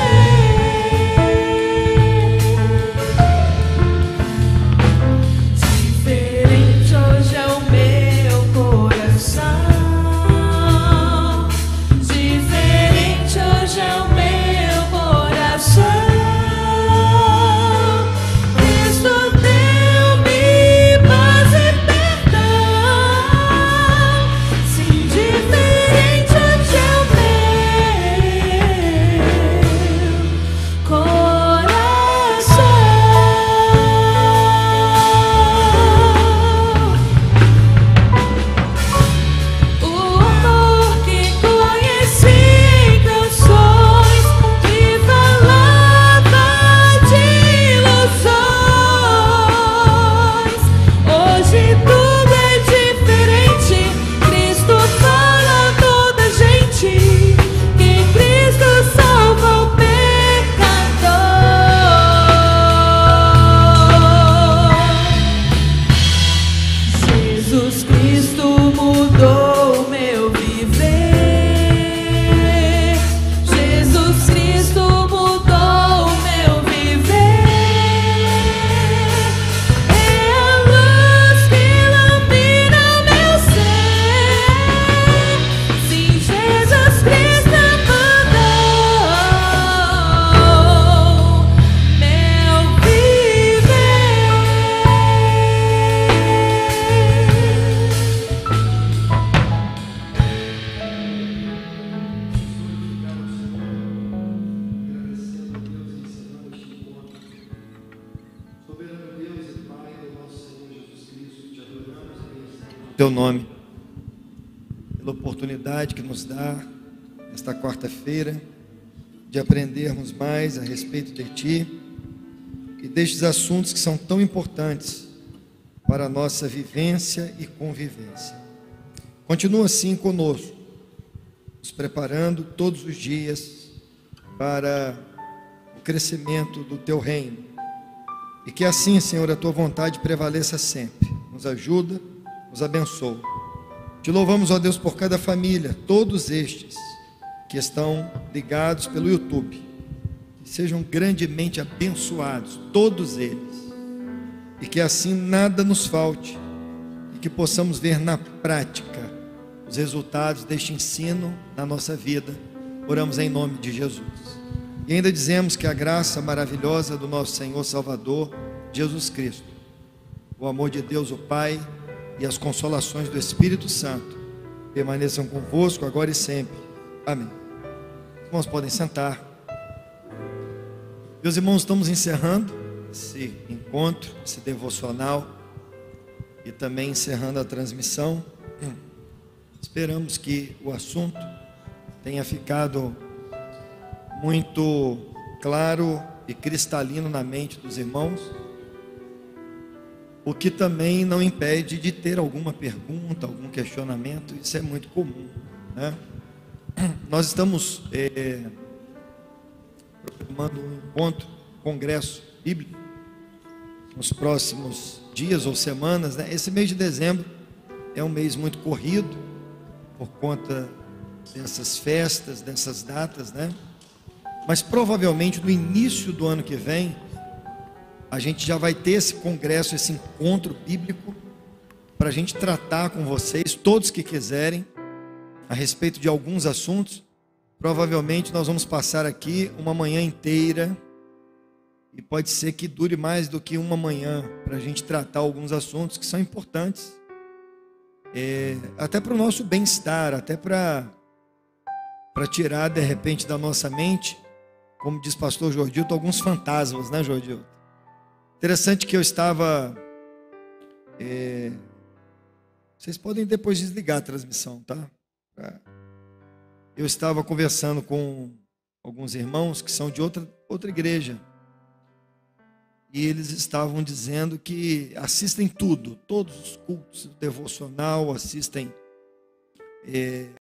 teu nome, pela oportunidade que nos dá esta quarta-feira de aprendermos mais a respeito de ti e destes assuntos que são tão importantes para a nossa vivência e convivência. Continua assim conosco, nos preparando todos os dias para o crescimento do teu reino. E que assim, Senhor, a tua vontade prevaleça sempre. Nos ajuda, nos abençoa. Te louvamos, ó Deus, por cada família, todos estes que estão ligados pelo YouTube. Que sejam grandemente abençoados, todos eles. E que assim nada nos falte. E que possamos ver na prática os resultados deste ensino na nossa vida. Oramos em nome de Jesus. E ainda dizemos que a graça maravilhosa do nosso Senhor Salvador, Jesus Cristo, o amor de Deus, o Pai, e as consolações do Espírito Santo permaneçam convosco agora e sempre. Amém. Os irmãos podem sentar. Meus irmãos, estamos encerrando esse encontro, esse devocional, e também encerrando a transmissão. Esperamos que o assunto tenha ficado muito claro e cristalino na mente dos irmãos, o que também não impede de ter alguma pergunta, algum questionamento. Isso é muito comum, né? Nós estamos programando um encontro, congresso bíblico, nos próximos dias ou semanas, né? Esse mês de dezembro é um mês muito corrido, por conta dessas festas, dessas datas, né? Mas provavelmente no início do ano que vem, a gente já vai ter esse congresso, esse encontro bíblico, para a gente tratar com vocês, todos que quiserem, a respeito de alguns assuntos. Provavelmente nós vamos passar aqui uma manhã inteira, e pode ser que dure mais do que uma manhã, para a gente tratar alguns assuntos que são importantes, até para o nosso bem-estar, até para tirar de repente da nossa mente, como diz pastor Jordilton, alguns fantasmas, né, Jordilton? Interessante que eu estava... vocês podem depois desligar a transmissão, tá? Eu estava conversando com alguns irmãos que são de outra igreja. E eles estavam dizendo que assistem tudo, todos os cultos, devocional, assistem